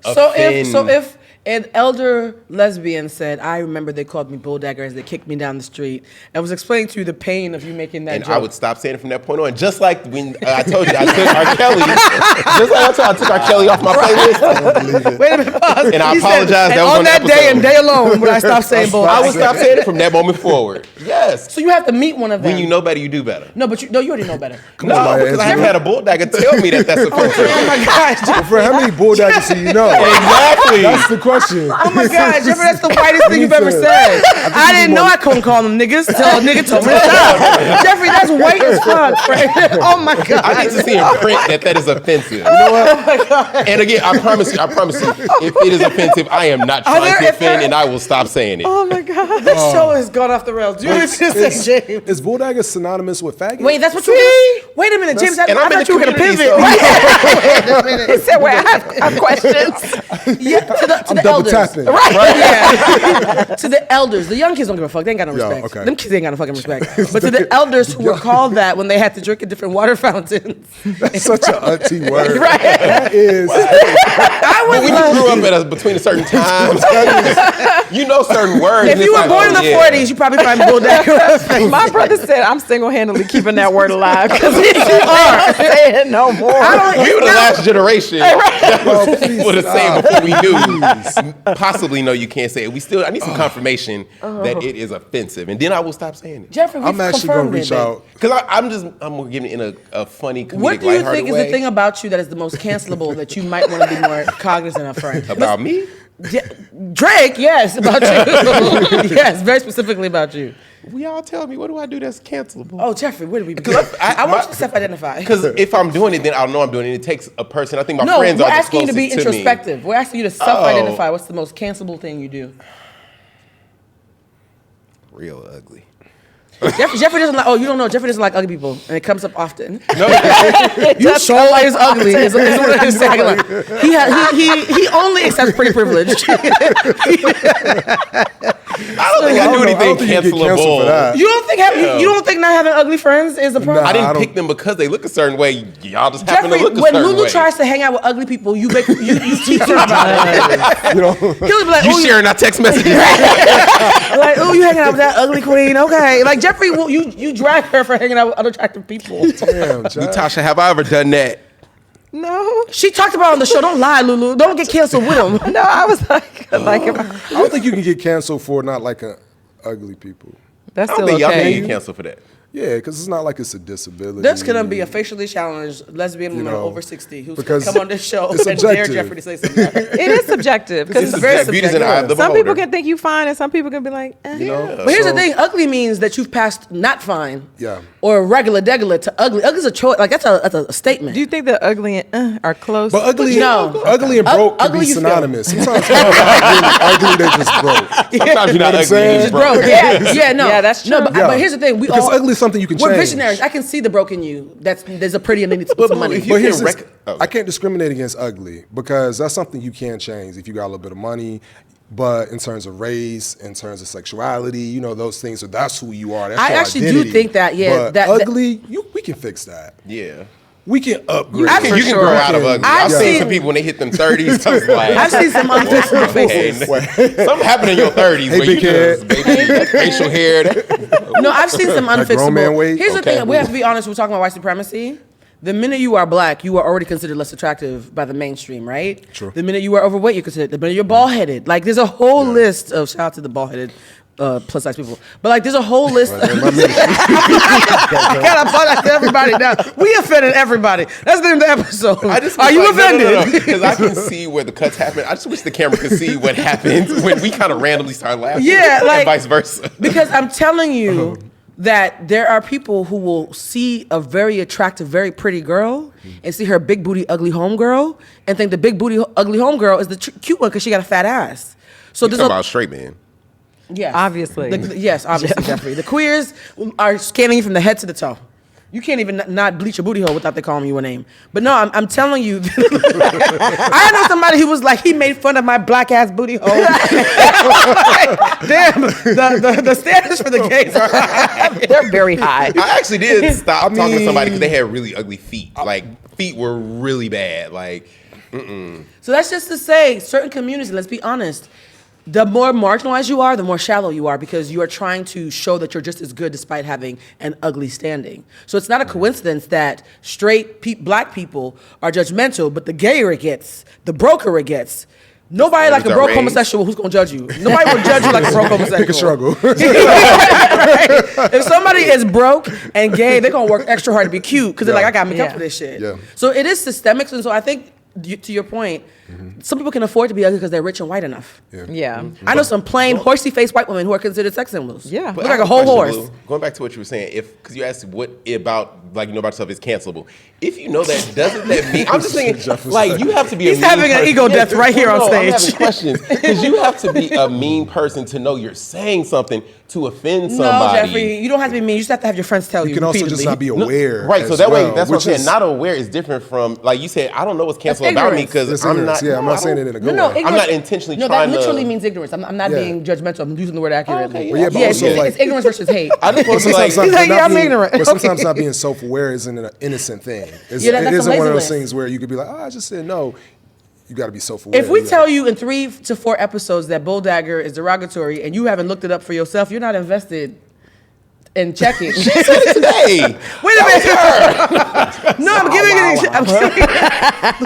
Speaker 2: offend.
Speaker 1: So if an elder lesbian said, I remember they called me bulldagger as they kicked me down the street, and was explaining to you the pain of you making that
Speaker 2: and
Speaker 1: joke.
Speaker 2: I would stop saying it from that point on. Just like when I told you I took R. Kelly. Just like I took R. Kelly off my playlist.
Speaker 1: Wait a minute, pause.
Speaker 2: And I
Speaker 1: He
Speaker 2: apologize,
Speaker 1: Said,
Speaker 2: that
Speaker 1: and
Speaker 2: was
Speaker 1: on
Speaker 2: on the
Speaker 1: that day
Speaker 2: episode.
Speaker 1: and day alone would I stop saying bulldagger.
Speaker 2: I would stop saying it from that moment forward. Yes.
Speaker 1: So you have to meet one of them.
Speaker 2: When you know better, you do better.
Speaker 1: No, but you already know better.
Speaker 3: Come on, Maya,
Speaker 2: because I
Speaker 3: answer
Speaker 2: haven't
Speaker 3: me.
Speaker 2: had a bulldagger tell me that that's offensive.
Speaker 1: Oh my gosh.
Speaker 3: Well, friend, how many bulldaggers do you know?
Speaker 2: Exactly.
Speaker 3: That's the question.
Speaker 1: Oh my God, Jeffrey, that's the whitest thing you've ever said. I didn't know I couldn't call them niggas until a nigga told me to stop. Jeffrey, that's white as fuck, friend. Oh my God.
Speaker 2: I need to see in print that is offensive. You know what? And again, I promise you, if it is offensive, I am not trying to offend, and I will stop saying it.
Speaker 4: Oh my God.
Speaker 1: This show has gone off the rails. You just say, James.
Speaker 3: Is bulldagger synonymous with faggot?
Speaker 1: Wait, that's what you were. Wait a minute, James. I
Speaker 2: And I'm in
Speaker 1: thought
Speaker 2: the
Speaker 1: you were going to
Speaker 2: community,
Speaker 1: pivot.
Speaker 2: so-
Speaker 1: Wait a minute.
Speaker 4: He said, well, I have questions.
Speaker 1: Yeah, to the
Speaker 3: I'm double
Speaker 1: elders.
Speaker 3: tapping.
Speaker 1: Yeah. To the elders. The young kids don't give a fuck. They ain't got no respect.
Speaker 3: okay.
Speaker 1: Them kids ain't got no fucking respect. But to the elders who were called that when they had to drink at different water fountains.
Speaker 3: That's such an auntie word.
Speaker 1: Right.
Speaker 3: That is.
Speaker 2: But when you grew up between a certain time, you know certain words.
Speaker 1: If
Speaker 2: and
Speaker 1: you
Speaker 2: it's
Speaker 1: were
Speaker 2: like,
Speaker 1: born in
Speaker 2: oh,
Speaker 1: the
Speaker 2: yeah.
Speaker 1: 40s, you probably find bulldagger.
Speaker 4: My brother said I'm single-handedly keeping that word alive because you are saying no more.
Speaker 2: We were the last generation that
Speaker 3: Oh, please
Speaker 2: would have
Speaker 3: stop.
Speaker 2: said before we knew. Possibly, no, you can't say it. I need some confirmation that it is offensive, and then I will stop saying it.
Speaker 1: Jeffrey, we've
Speaker 3: I'm actually going
Speaker 1: confirmed
Speaker 3: to reach
Speaker 1: it.
Speaker 3: out.
Speaker 2: Because I'm giving it in a funny, comedic,
Speaker 1: What do you
Speaker 2: lighthearted
Speaker 1: think is
Speaker 2: way.
Speaker 1: the thing about you that is the most cancelable that you might want to be more cognizant of, friend?
Speaker 2: About me?
Speaker 1: Drake, yes, about you. Yes, very specifically about you.
Speaker 2: We all tell me, what do I do that's cancelable?
Speaker 1: Oh, Jeffrey, where do we begin?
Speaker 2: Because
Speaker 1: I want you to self-identify.
Speaker 2: Because if I'm doing it, then I'll know I'm doing it. It takes a person. I think my
Speaker 1: No,
Speaker 2: friends
Speaker 1: we're
Speaker 2: are the
Speaker 1: asking you to be
Speaker 2: closest to me.
Speaker 1: introspective. We're asking you to self-identify. What's the most cancelable thing you do?
Speaker 2: Real ugly.
Speaker 1: Jeffrey doesn't like. Oh, you don't know. Jeffrey doesn't like ugly people, and it comes up often.
Speaker 2: No,
Speaker 1: You sure is ugly. Is one of his taglines. He only accepts pretty privilege.
Speaker 2: I don't think I do anything
Speaker 3: I don't think you get canceled
Speaker 2: cancelable.
Speaker 3: for that.
Speaker 1: You don't think not having ugly friends is a problem?
Speaker 2: I
Speaker 3: I
Speaker 2: didn't
Speaker 3: don't-
Speaker 2: pick them because they look a certain way. Y'all just happen
Speaker 1: Jeffrey,
Speaker 2: to look a
Speaker 1: when
Speaker 2: certain
Speaker 1: Lulu
Speaker 2: way.
Speaker 1: tries to hang out with ugly people, you teach her about it.
Speaker 3: You know,
Speaker 1: He'll be like,
Speaker 2: You
Speaker 1: "Oh,
Speaker 2: sharing our text messages?
Speaker 1: like, oh, you hanging out with that ugly queen? Okay, like Jeffrey, you drag her for hanging out with unattractive people.
Speaker 3: damn, Jack.
Speaker 2: Tasha, have I ever done that?
Speaker 4: No.
Speaker 1: She talked about it on the show. Don't lie, Lulu. Don't get canceled with him.
Speaker 4: No, I was like if
Speaker 3: I don't think you can get canceled for not liking ugly people.
Speaker 4: that's
Speaker 2: I don't
Speaker 4: still
Speaker 2: think y'all can
Speaker 4: okay.
Speaker 2: get canceled for that.
Speaker 3: Yeah, because it's not like it's a disability.
Speaker 1: There's gonna be a facially challenged lesbian woman
Speaker 3: know,
Speaker 1: over 60 who's gonna
Speaker 3: because
Speaker 1: come on this show
Speaker 3: it's
Speaker 1: and dare
Speaker 3: subjective.
Speaker 1: Jeffrey to say something.
Speaker 4: It is subjective because
Speaker 1: It's very
Speaker 2: Beauty's in the eye of the
Speaker 4: some
Speaker 2: beholder.
Speaker 4: people can think you fine and some people can be like, eh.
Speaker 3: You know?
Speaker 1: But here's the
Speaker 3: So-
Speaker 1: thing: ugly means that you've passed not fine,
Speaker 3: Yeah.
Speaker 1: or regular degular to ugly. Ugly's a choice. Like that's a statement.
Speaker 4: Do you think that ugly and are close?
Speaker 3: But ugly,
Speaker 1: No.
Speaker 3: ugly and broke can
Speaker 1: Ugly
Speaker 3: be
Speaker 1: you feel.
Speaker 3: synonymous. Sometimes people are not really ugly, they just broke.
Speaker 2: Sometimes you're not ugly.
Speaker 3: saying?
Speaker 2: you're
Speaker 1: Just
Speaker 2: broke.
Speaker 1: broke. Yeah, no.
Speaker 4: Yeah, that's
Speaker 1: No,
Speaker 4: true.
Speaker 1: but,
Speaker 3: Yeah.
Speaker 1: but here's the thing:
Speaker 3: Because ugly is something you can
Speaker 1: We're
Speaker 3: change.
Speaker 1: visionaries. I can see the broke in you. There's a pretty and they need to put some money.
Speaker 2: if you
Speaker 3: But here's
Speaker 2: can
Speaker 3: this,
Speaker 2: oh.
Speaker 3: I can't discriminate against ugly because that's something you can't change if you got a little bit of money. But in terms of race, in terms of sexuality, you know, those things, so that's who you are. That's
Speaker 1: I
Speaker 3: your
Speaker 1: actually do
Speaker 3: identity.
Speaker 1: think that, yeah,
Speaker 3: But
Speaker 1: that-
Speaker 3: ugly, we can fix that.
Speaker 2: Yeah.
Speaker 3: We can upgrade.
Speaker 1: I for
Speaker 2: You can
Speaker 1: sure.
Speaker 2: grow out of ugly.
Speaker 1: I've
Speaker 2: I've seen
Speaker 1: seen-
Speaker 2: some people when they hit them 30s. I was like,
Speaker 1: I've seen some unfixable
Speaker 2: okay,
Speaker 1: faces.
Speaker 2: something happened in your 30s
Speaker 3: Hey,
Speaker 2: where you
Speaker 3: big head.
Speaker 2: just, baby, that facial hair.
Speaker 1: No, I've seen some
Speaker 3: Like grown man
Speaker 1: unfixable.
Speaker 3: weight?
Speaker 1: Here's the
Speaker 3: Okay.
Speaker 1: thing: we have to be honest. We're talking about white supremacy. The minute you are black, you are already considered less attractive by the mainstream, right?
Speaker 3: True.
Speaker 1: The minute you are overweight, you're considered. The minute you're bald headed, like there's a whole list of shout out to the bald headed plus size people. But like, there's a whole list. I gotta apologize to everybody now. We offended everybody. That's the name of the episode. Are you offended?
Speaker 2: Because I can see where the cuts happen. I just wish the camera could see what happens when we kind of randomly start laughing.
Speaker 1: Yeah, like,
Speaker 2: and vice versa.
Speaker 1: Because I'm telling you that there are people who will see a very attractive, very pretty girl and see her big booty, ugly homegirl and think the big booty, ugly homegirl is the cute one because she got a fat ass. So
Speaker 2: You're talking about straight man.
Speaker 1: Yes.
Speaker 4: Obviously.
Speaker 1: Yes, obviously, Jeffrey. The queers are scanning you from the head to the toe. You can't even not bleach your booty hole without they calling you a name. But no, I'm telling you. I know somebody who was like, he made fun of my black ass booty hole. Damn, the standards for the gays are high.
Speaker 4: They're very high.
Speaker 2: I actually did stop talking to somebody because they had really ugly feet. Like, feet were really bad. Like,
Speaker 1: So that's just to say, certain communities, let's be honest, the more marginalized you are, the more shallow you are because you are trying to show that you're just as good despite having an ugly standing. So it's not a coincidence that straight black people are judgmental, but the gayer it gets, the broker it gets. Nobody like a broke homosexual who's gonna judge you. Nobody will judge you like a broke homosexual.
Speaker 3: Pick a struggle.
Speaker 1: Right? If somebody is broke and gay, they're gonna work extra hard to be cute because they're like, I gotta make up for this shit.
Speaker 3: Yeah.
Speaker 1: So it is systemic, and so I think to your point, some people can afford to be ugly because they're rich and white enough.
Speaker 4: Yeah.
Speaker 1: I know some plain horsey-faced white women who are considered sex symbols.
Speaker 4: Yeah.
Speaker 1: Look like a whole horse.
Speaker 2: Blue. Going back to what you were saying, because you asked what about, like, you know about yourself is cancelable. If you know that, doesn't that mean, I'm just thinking, like, you have to be a mean
Speaker 1: having an ego death right here on stage.
Speaker 2: I'm having questions. Because you have to be a mean person to know you're saying something to offend somebody.
Speaker 1: No, Jeffrey, you don't have to be mean. You just have to have your friends tell you.
Speaker 3: You can also just not be aware.
Speaker 2: Right, so that
Speaker 3: well,
Speaker 2: way, that's what I'm saying. Not aware is different from, like you said, I don't know what's cancelable about me because I'm not.
Speaker 3: Yeah, I'm not saying it in a good way.
Speaker 2: I'm not intentionally
Speaker 1: no,
Speaker 2: trying to.
Speaker 1: No, that literally means ignorance. I'm not being judgmental. I'm using the word accurately.
Speaker 2: Okay,
Speaker 3: but also, like,
Speaker 1: it's ignorance versus hate.
Speaker 2: I just want to like,
Speaker 1: I'm ignorant.
Speaker 3: But sometimes not being self-aware isn't an innocent thing. It isn't one of those things where you could be like, I just said no. You got to be self-aware.
Speaker 1: If we tell you in 3 to 4 episodes that bull dagger is derogatory and you haven't looked it up for yourself, you're not invested in checking.
Speaker 2: She said it today.
Speaker 1: Wait a minute. No, I'm giving an example.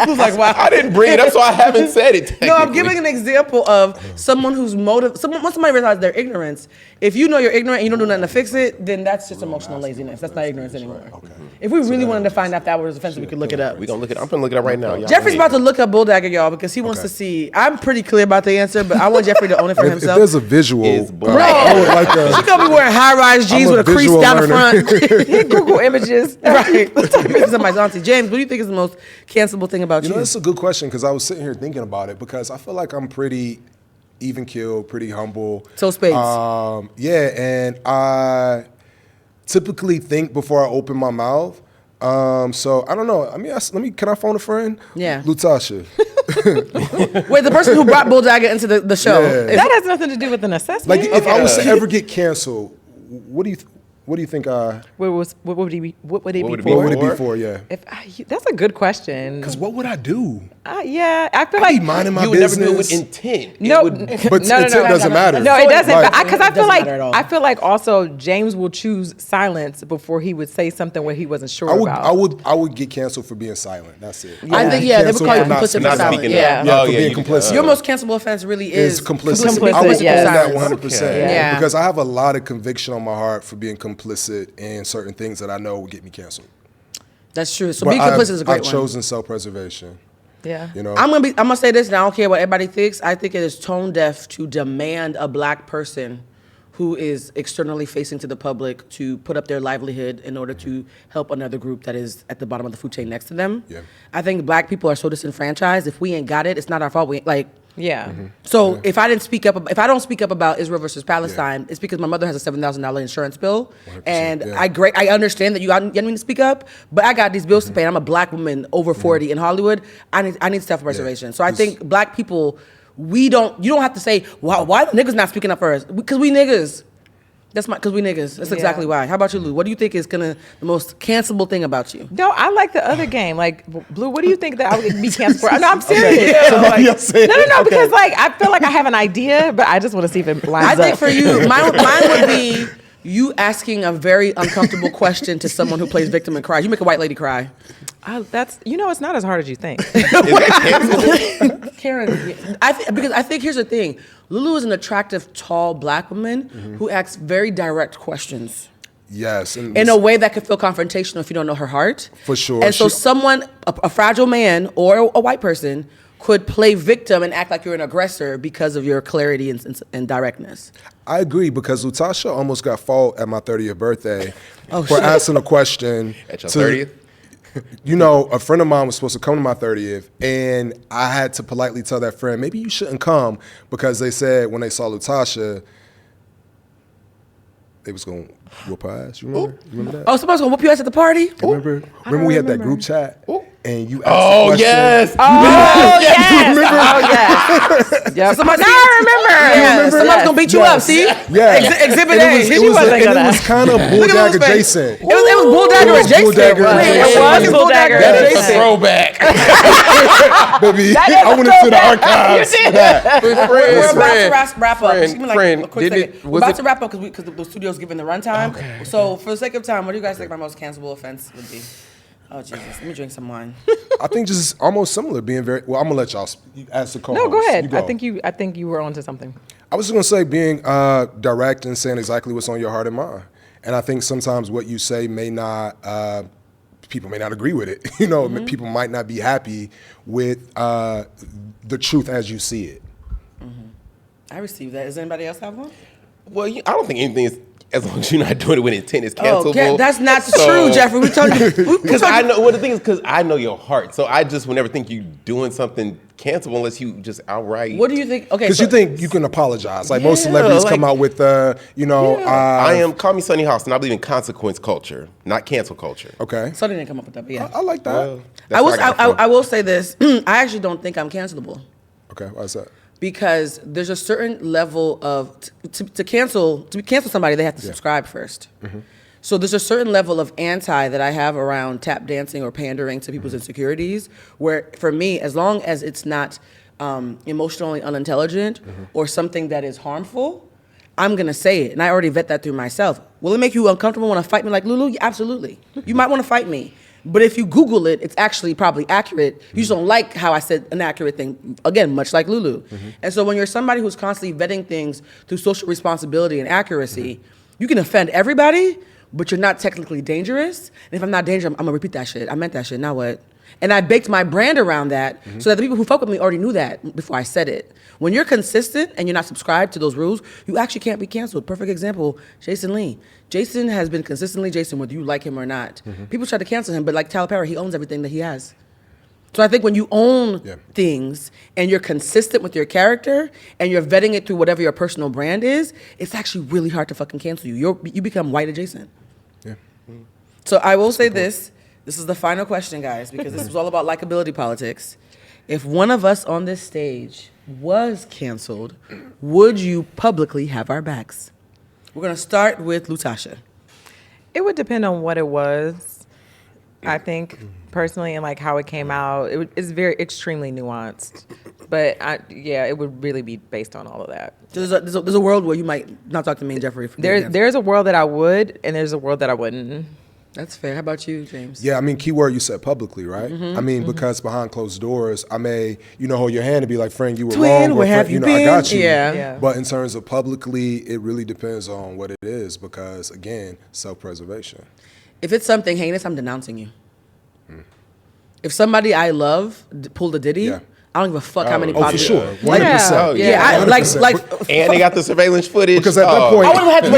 Speaker 1: Who's like, wow.
Speaker 2: I didn't bring it up, so I haven't said it.
Speaker 1: No, I'm giving an example of someone whose motive. Once somebody realizes their ignorance, if you know you're ignorant and you don't do nothing to fix it, then that's just emotional laziness. That's not ignorance anymore. Okay. If we really wanted to find out that was offensive, we could look it up.
Speaker 2: We gonna look it. I'm gonna look it up right now. Y'all
Speaker 1: Jeffrey's about to look up bull dagger, y'all, because he wants to see. I'm pretty clear about the answer, but I want Jeffrey to own it for himself.
Speaker 3: If there's a visual,
Speaker 2: Is bull
Speaker 3: I would like
Speaker 1: She gonna be wearing high-rise jeans with a crease down the front.
Speaker 4: Google images.
Speaker 1: Right. Let's talk about somebody's auntie. James, what do you think is the most cancelable thing about you?
Speaker 3: You know, that's a good question because I was sitting here thinking about it because I feel like I'm pretty even keeled, pretty humble.
Speaker 1: So spades.
Speaker 3: Yeah, and I typically think before I open my mouth. So I don't know. I mean, can I phone a friend?
Speaker 1: Yeah.
Speaker 3: Lutasha.
Speaker 1: Wait, the person who brought bull dagger into the show.
Speaker 3: Yeah.
Speaker 4: That has nothing to do with an assessment.
Speaker 3: Like, if I was to ever get canceled, what do you think?
Speaker 4: What would it be
Speaker 3: What would it
Speaker 4: for?
Speaker 3: be for? Yeah.
Speaker 4: That's a good question.
Speaker 3: Because what would I do?
Speaker 4: Yeah, I feel
Speaker 3: I'd be
Speaker 4: like
Speaker 3: minding my
Speaker 2: You would never do it
Speaker 3: business.
Speaker 2: with intent.
Speaker 4: No,
Speaker 3: But intent doesn't matter.
Speaker 4: No, it doesn't.
Speaker 3: Like,
Speaker 4: Because I
Speaker 1: It
Speaker 4: feel
Speaker 1: doesn't
Speaker 4: like
Speaker 1: matter at all.
Speaker 4: I feel like also James will choose silence before he would say something where he wasn't sure about.
Speaker 3: I would get canceled for being silent. That's it.
Speaker 1: I think, they would call you complicit for
Speaker 2: Not
Speaker 1: silence.
Speaker 2: speaking
Speaker 1: Yeah.
Speaker 2: up.
Speaker 3: Yeah,
Speaker 2: Oh,
Speaker 3: for
Speaker 2: yeah,
Speaker 3: being
Speaker 2: you-
Speaker 3: complicit.
Speaker 1: Your most cancelable offense really
Speaker 3: is
Speaker 1: is
Speaker 3: complicit.
Speaker 4: Complicit,
Speaker 3: I would own
Speaker 4: yes.
Speaker 3: that 100%.
Speaker 2: Okay.
Speaker 1: Yeah.
Speaker 3: Because I have a lot of conviction on my heart for being complicit in certain things that I know would get me canceled.
Speaker 1: That's true. So
Speaker 3: But
Speaker 1: being complicit is a great
Speaker 3: I've
Speaker 1: one.
Speaker 3: chosen self-preservation.
Speaker 4: Yeah.
Speaker 3: You know,
Speaker 1: I'm gonna say this, and I don't care what everybody thinks. I think it is tone deaf to demand a black person who is externally facing to the public to put up their livelihood in order to help another group that is at the bottom of the food chain next to them.
Speaker 3: Yeah.
Speaker 1: I think black people are so disenfranchised. If we ain't got it, it's not our fault.
Speaker 4: Yeah.
Speaker 1: So if I don't speak up about Israel versus Palestine, it's because my mother has a $7,000 insurance bill, and
Speaker 3: yeah.
Speaker 1: I understand that you need to speak up, but I got these bills to pay, and I'm a black woman over 40 in Hollywood. I need self-preservation. So I think black people, you don't have to say, why the niggas not speaking up for us? Because we niggas. Because we niggas. That's exactly why. How about you, Lou? What do you think is the most cancelable thing about you?
Speaker 4: No, I like the other game. Like, Blue, what do you think that I would be canceled for? No, I'm serious. No, because I feel like I have an idea, but I just want to see if it lines up.
Speaker 1: I think for you, mine would be You asking a very uncomfortable question to someone who plays victim and cries. You make a white lady cry.
Speaker 4: It's not as hard as you think.
Speaker 1: Karen, because I think here's the thing. Lulu is an attractive, tall black woman who asks very direct questions.
Speaker 3: Yes.
Speaker 1: In a way that could feel confrontational if you don't know her heart.
Speaker 3: For sure.
Speaker 1: And so someone, a fragile man or a white person, could play victim and act like you're an aggressor because of your clarity and directness.
Speaker 3: I agree, because Lutasha almost got fault at my 30th birthday for asking a question.
Speaker 2: At your 30th?
Speaker 3: You know, a friend of mine was supposed to come to my 30th, and I had to politely tell that friend, maybe you shouldn't come, because they said when they saw Lutasha, they was going to whoop her ass. You remember that?
Speaker 1: Oh, somebody's going to whoop your ass at the party?
Speaker 3: Remember we had that group chat? And you asked
Speaker 2: Oh,
Speaker 3: the question?
Speaker 2: yes.
Speaker 4: Oh, yes.
Speaker 3: remember?
Speaker 4: Oh, yes. Yep.
Speaker 1: Somebody,
Speaker 4: now I remember.
Speaker 1: Yeah, somebody's going to beat you up, see?
Speaker 3: Yeah.
Speaker 1: Exhibit
Speaker 3: And
Speaker 1: A.
Speaker 3: it was kind of
Speaker 1: Look at
Speaker 3: bulldog
Speaker 1: Lulu's face.
Speaker 3: adjacent.
Speaker 1: It was bulldagger
Speaker 3: It was
Speaker 1: adjacent.
Speaker 3: bulldagger
Speaker 1: Right.
Speaker 3: adjacent.
Speaker 1: It was
Speaker 4: Bulldagger
Speaker 1: bulldagger
Speaker 2: That's a
Speaker 1: adjacent.
Speaker 2: throwback.
Speaker 3: Baby,
Speaker 4: That is
Speaker 3: I
Speaker 4: a
Speaker 3: went into the
Speaker 4: throwback.
Speaker 3: archives
Speaker 4: You
Speaker 3: for
Speaker 4: did.
Speaker 3: that.
Speaker 1: We're about to wrap up. Just give me like
Speaker 2: friend,
Speaker 1: a quick
Speaker 2: did
Speaker 1: second.
Speaker 2: it-
Speaker 1: We're
Speaker 2: was
Speaker 1: about
Speaker 2: it-
Speaker 1: to wrap up because the studio's giving the runtime. Okay. So for the sake of time, what do you guys think my most cancelable offense would be? Oh, Jesus. Let me drink some wine.
Speaker 3: I think just almost similar, being very, well, I'm going to let y'all ask the co-host.
Speaker 4: No, go ahead.
Speaker 3: You
Speaker 4: I think you were onto something.
Speaker 3: I was just going to say being direct and saying exactly what's on your heart and mind. And I think sometimes what you say may not, people may not agree with it. You know, people might not be happy with the truth as you see it.
Speaker 1: I received that. Does anybody else have one?
Speaker 2: Well, I don't think anything is, as long as you're not doing it with intent, is cancelable.
Speaker 1: Oh, that's not true, Jeffrey. We told you.
Speaker 2: Because I know, well, the thing is, because I know your heart. So I just would never think you doing something cancelable unless you just outright.
Speaker 1: What do you think? Okay,
Speaker 3: Because you think you can apologize. Like most celebrities come out with,
Speaker 2: I am, call me Sonny House, and I believe in consequence culture, not cancel culture.
Speaker 3: Okay.
Speaker 1: Sonny didn't come up with that, but yeah.
Speaker 3: I like that.
Speaker 1: I will say this. I actually don't think I'm cancelable.
Speaker 3: Okay, why is that?
Speaker 1: Because there's a certain level of to cancel somebody, they have to subscribe first. So there's a certain level of anti that I have around tap dancing or pandering to people's insecurities, where for me, as long as it's not emotionally unintelligent or something that is harmful, I'm gonna say it. And I already vet that through myself. Will it make you uncomfortable when to fight me like Lulu? Yeah, absolutely. You might want to fight me. But if you Google it, it's actually probably accurate. You just don't like how I said an accurate thing. Again, much like Lulu. And so when you're somebody who's constantly vetting things through social responsibility and accuracy, you can offend everybody, but you're not technically dangerous. And if I'm not dangerous, I'm gonna repeat that shit. I meant that shit, now what? And I baked my brand around that so that the people who fuck with me already knew that before I said it. When you're consistent and you're not subscribed to those rules, you actually can't be canceled. Perfect example, Jason Lee. Jason has been consistently Jason, whether you like him or not. People try to cancel him, but like Tyler Perry, he owns everything that he has. So I think when you own things and you're consistent with your character and you're vetting it through whatever your personal brand is, it's actually really hard to fucking cancel you. You become white adjacent.
Speaker 3: Yeah.
Speaker 1: So I will say this. This is the final question, guys, because this was all about likability politics. If one of us on this stage was canceled, would you publicly have our backs? We're going to start with Lutasha.
Speaker 4: It would depend on what it was. I think personally, and like how it came out, it's very extremely nuanced. But it would really be based on all of that.
Speaker 1: There's a world where you might not talk to me and Jeffrey.
Speaker 4: There's a world that I would, and there's a world that I wouldn't.
Speaker 1: That's fair. How about you, James?
Speaker 3: Yeah, I mean, keyword you said publicly, right? I mean, because behind closed doors, I may, hold your hand and be like, friend, you were
Speaker 1: Twin,
Speaker 3: wrong.
Speaker 1: where
Speaker 3: Or,
Speaker 1: have
Speaker 3: friend,
Speaker 1: you been?
Speaker 3: I got you.
Speaker 4: Yeah.
Speaker 3: But in terms of publicly, it really depends on what it is because, again, self-preservation.
Speaker 1: If it's something heinous, I'm denouncing you. If somebody I love pulled a Diddy, I don't give a fuck how many
Speaker 3: Oh, for sure. 100%.
Speaker 2: And they got the surveillance footage.
Speaker 3: Because at that point,
Speaker 1: I wouldn't have to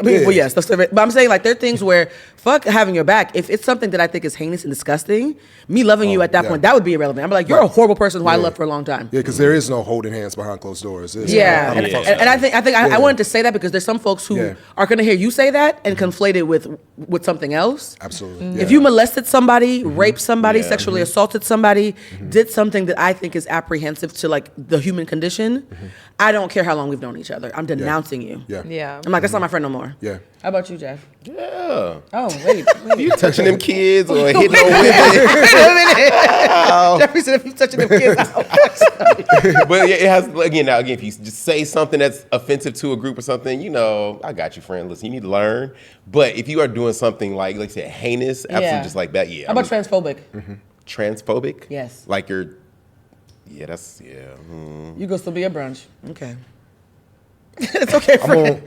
Speaker 1: wait. Well, yes, but I'm saying like there are things where fuck having your back. If it's something that I think is heinous and disgusting, me loving you at that point, that would be irrelevant. I'm like, you're a horrible person who I loved for a long time.
Speaker 3: Yeah, because there is no holding hands behind closed doors.
Speaker 1: And I think I wanted to say that because there's some folks who are going to hear you say that and conflate it with something else.
Speaker 3: Absolutely.
Speaker 1: If you molested somebody, raped somebody, sexually assaulted somebody, did something that I think is apprehensive to like the human condition, I don't care how long we've known each other. I'm denouncing you.
Speaker 3: Yeah.
Speaker 4: Yeah.
Speaker 1: I'm like, that's not my friend no more.
Speaker 3: Yeah.
Speaker 1: How about you, Jeff?
Speaker 2: Yeah.
Speaker 1: Oh, wait.
Speaker 2: You touching them kids or hitting on women?
Speaker 1: Wait a minute. Jeffrey said if you touching them kids,
Speaker 2: But yeah, it has again. If you just say something that's offensive to a group or something, I got you, friend. Listen, you need to learn. But if you are doing something like I said, heinous, absolutely just like that,
Speaker 1: How about transphobic?
Speaker 2: transphobic?
Speaker 1: Yes.
Speaker 2: Like you're. Yeah, that's
Speaker 1: You go still be a brunch. Okay. It's okay, friend.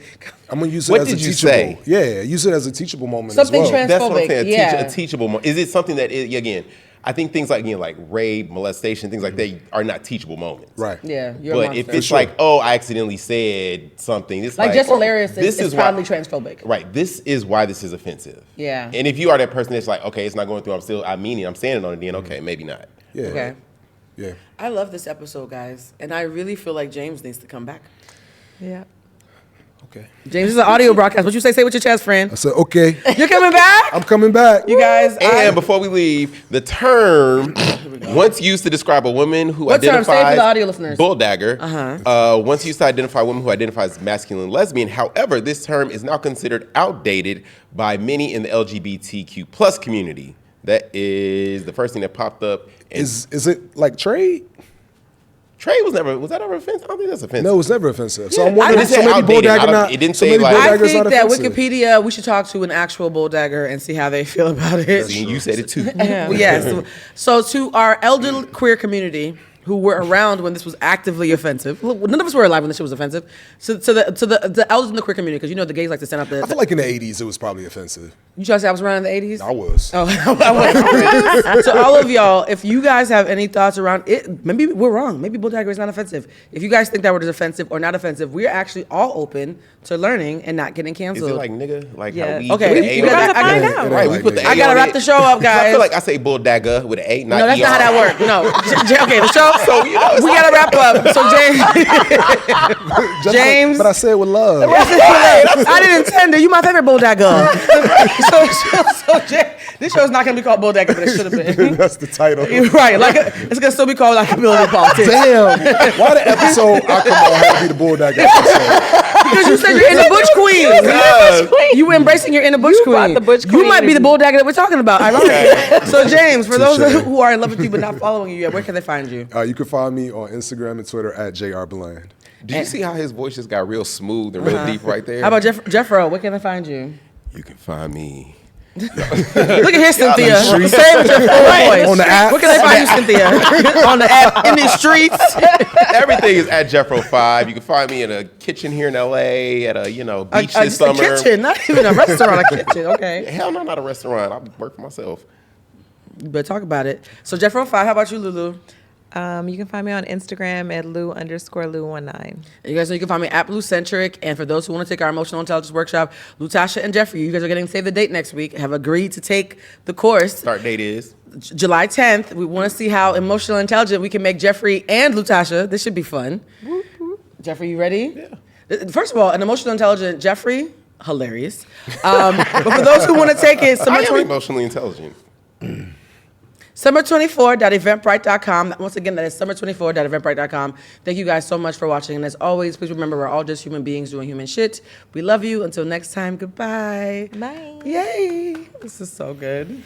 Speaker 3: I'm gonna use it
Speaker 2: What
Speaker 3: as a
Speaker 2: did you
Speaker 3: teachable.
Speaker 2: say?
Speaker 3: Yeah, use it as a teachable moment
Speaker 1: Something
Speaker 3: as well.
Speaker 2: That's what I'm saying.
Speaker 1: Yeah.
Speaker 2: A teachable moment. Is it something that is, again? I think things like like rape, molestation, things like that are not teachable moments.
Speaker 3: Right.
Speaker 1: Yeah, you're a
Speaker 2: But
Speaker 1: monster.
Speaker 2: if it's like, I accidentally said something, it's
Speaker 1: like just hilarious,
Speaker 2: This
Speaker 1: is
Speaker 2: why-
Speaker 1: proudly transphobic.
Speaker 2: Right. This is why this is offensive.
Speaker 1: Yeah.
Speaker 2: And if you are that person that's like, okay, it's not going through, I'm meaning, I'm standing on it, then okay, maybe not.
Speaker 3: Yeah.
Speaker 1: Okay.
Speaker 3: Yeah.
Speaker 1: I love this episode, guys, and I really feel like James needs to come back.
Speaker 4: Yeah.
Speaker 3: Okay.
Speaker 1: James, this is an audio broadcast. What you say with your chest, friend?
Speaker 3: I said, okay,
Speaker 1: You're coming back?
Speaker 3: I'm coming back.
Speaker 1: You guys,
Speaker 2: And before we leave, the term once used to describe a woman who
Speaker 1: What term?
Speaker 2: identifies
Speaker 1: Say it for the audio listeners.
Speaker 2: bull dagger. Once used to identify a woman who identifies masculine and lesbian. However, this term is now considered outdated by many in the LGBTQ plus community. That is the first thing that popped up. And
Speaker 3: Is it like trade?
Speaker 2: trade was that ever offensive? I don't think that's offensive.
Speaker 3: No, it's never offensive. So
Speaker 1: Yeah,
Speaker 3: I'm wondering,
Speaker 2: I didn't
Speaker 3: so
Speaker 2: say
Speaker 3: maybe
Speaker 2: outdated.
Speaker 3: Bulldagger not.
Speaker 2: It didn't
Speaker 3: so
Speaker 2: say
Speaker 3: maybe
Speaker 2: like-
Speaker 1: I
Speaker 3: Bulldagger's
Speaker 1: think
Speaker 3: not
Speaker 1: that
Speaker 3: offensive.
Speaker 1: Wikipedia, we should talk to an actual bull dagger and see how they feel about it.
Speaker 2: See, you said it too.
Speaker 1: Well, yes. So to our elder queer community who were around when this was actively offensive, look, none of us were alive when this shit was offensive. So to the elders in the queer community, because the gays like to send out
Speaker 3: I feel like in the 80s it was probably offensive.
Speaker 1: you trying to say I was around in the 80s?
Speaker 3: I was.
Speaker 1: Oh, I was. So all of y'all, if you guys have any thoughts around it, maybe we're wrong. Maybe bull dagger is not offensive. If you guys think that word is offensive or not offensive, we're actually all open to learning and not getting
Speaker 2: Is
Speaker 1: canceled.
Speaker 2: it like nigga? Like
Speaker 4: Yeah.
Speaker 2: how we
Speaker 1: Okay,
Speaker 2: put an
Speaker 1: we
Speaker 2: A
Speaker 1: gotta
Speaker 2: on it?
Speaker 1: find
Speaker 4: out.
Speaker 2: Right, we
Speaker 3: Like
Speaker 2: put the
Speaker 3: nigga.
Speaker 2: A
Speaker 1: I gotta
Speaker 2: on
Speaker 1: wrap
Speaker 2: it.
Speaker 1: the show up,
Speaker 2: I
Speaker 1: guys.
Speaker 2: feel like I say bull dagger with an A, not
Speaker 1: No, that's
Speaker 2: ER.
Speaker 1: not how that works. No. Okay, the show.
Speaker 2: So,
Speaker 1: we gotta wrap up. So James.
Speaker 3: But I said it with love.
Speaker 1: I didn't intend it. You my favorite bull dagger. This show is not gonna be called bull dagger, but it should have been.
Speaker 3: That's the title.
Speaker 1: You're right. Like it's gonna still be called like ability politics.
Speaker 3: Damn. Why the episode I come on had to be the Bulldagger episode?
Speaker 1: Because you said you're in the butch queen. You were embracing your inner butch queen.
Speaker 4: brought the butch
Speaker 1: You
Speaker 4: queen
Speaker 1: might be the
Speaker 4: energy.
Speaker 1: bull dagger that we're talking about. Ironically. So James, for those
Speaker 3: Touche.
Speaker 1: who are in love with you but not following you yet, where can they find you?
Speaker 3: You can find me on Instagram and Twitter at JRBland.
Speaker 2: Do you see how his voice just got real smooth and real deep right there?
Speaker 1: How about Jeffro? Where can they find you?
Speaker 2: You can find me.
Speaker 1: Look at here, Cynthia. Say it with your full voice.
Speaker 3: On the app?
Speaker 1: Where can they find you, Cynthia? On the app, in these streets.
Speaker 2: Everything is at Jeffro5. You can find me in a kitchen here in LA at a beach this
Speaker 1: A
Speaker 2: summer.
Speaker 1: kitchen, not even a restaurant. A kitchen. Okay.
Speaker 2: Hell no, not a restaurant. I work for myself.
Speaker 1: You better talk about it. So Jeffro 5. How about you, Lulu?
Speaker 4: You can find me on Instagram at Lou_Lou19.
Speaker 1: You guys know you can find me at Bluecentric. And for those who want to take our emotional intelligence workshop, Lutasha and Jeffrey, you guys are getting save the date next week. Have agreed to take the course.
Speaker 2: Start date is
Speaker 1: July 10th. We want to see how emotional intelligent we can make Jeffrey and Lutasha. This should be fun. Jeffrey, you ready? Yeah. First of all, an emotional intelligent Jeffrey, hilarious. But for those who want to take it,
Speaker 2: I am emotionally intelligent.
Speaker 1: Summer24.eventbrite.com. Once again, that is summer24.eventbrite.com. Thank you guys so much for watching. And as always, please remember we're all just human beings doing human shit. We love you. Until next time, goodbye.
Speaker 4: Bye.
Speaker 1: Yay. This is so good.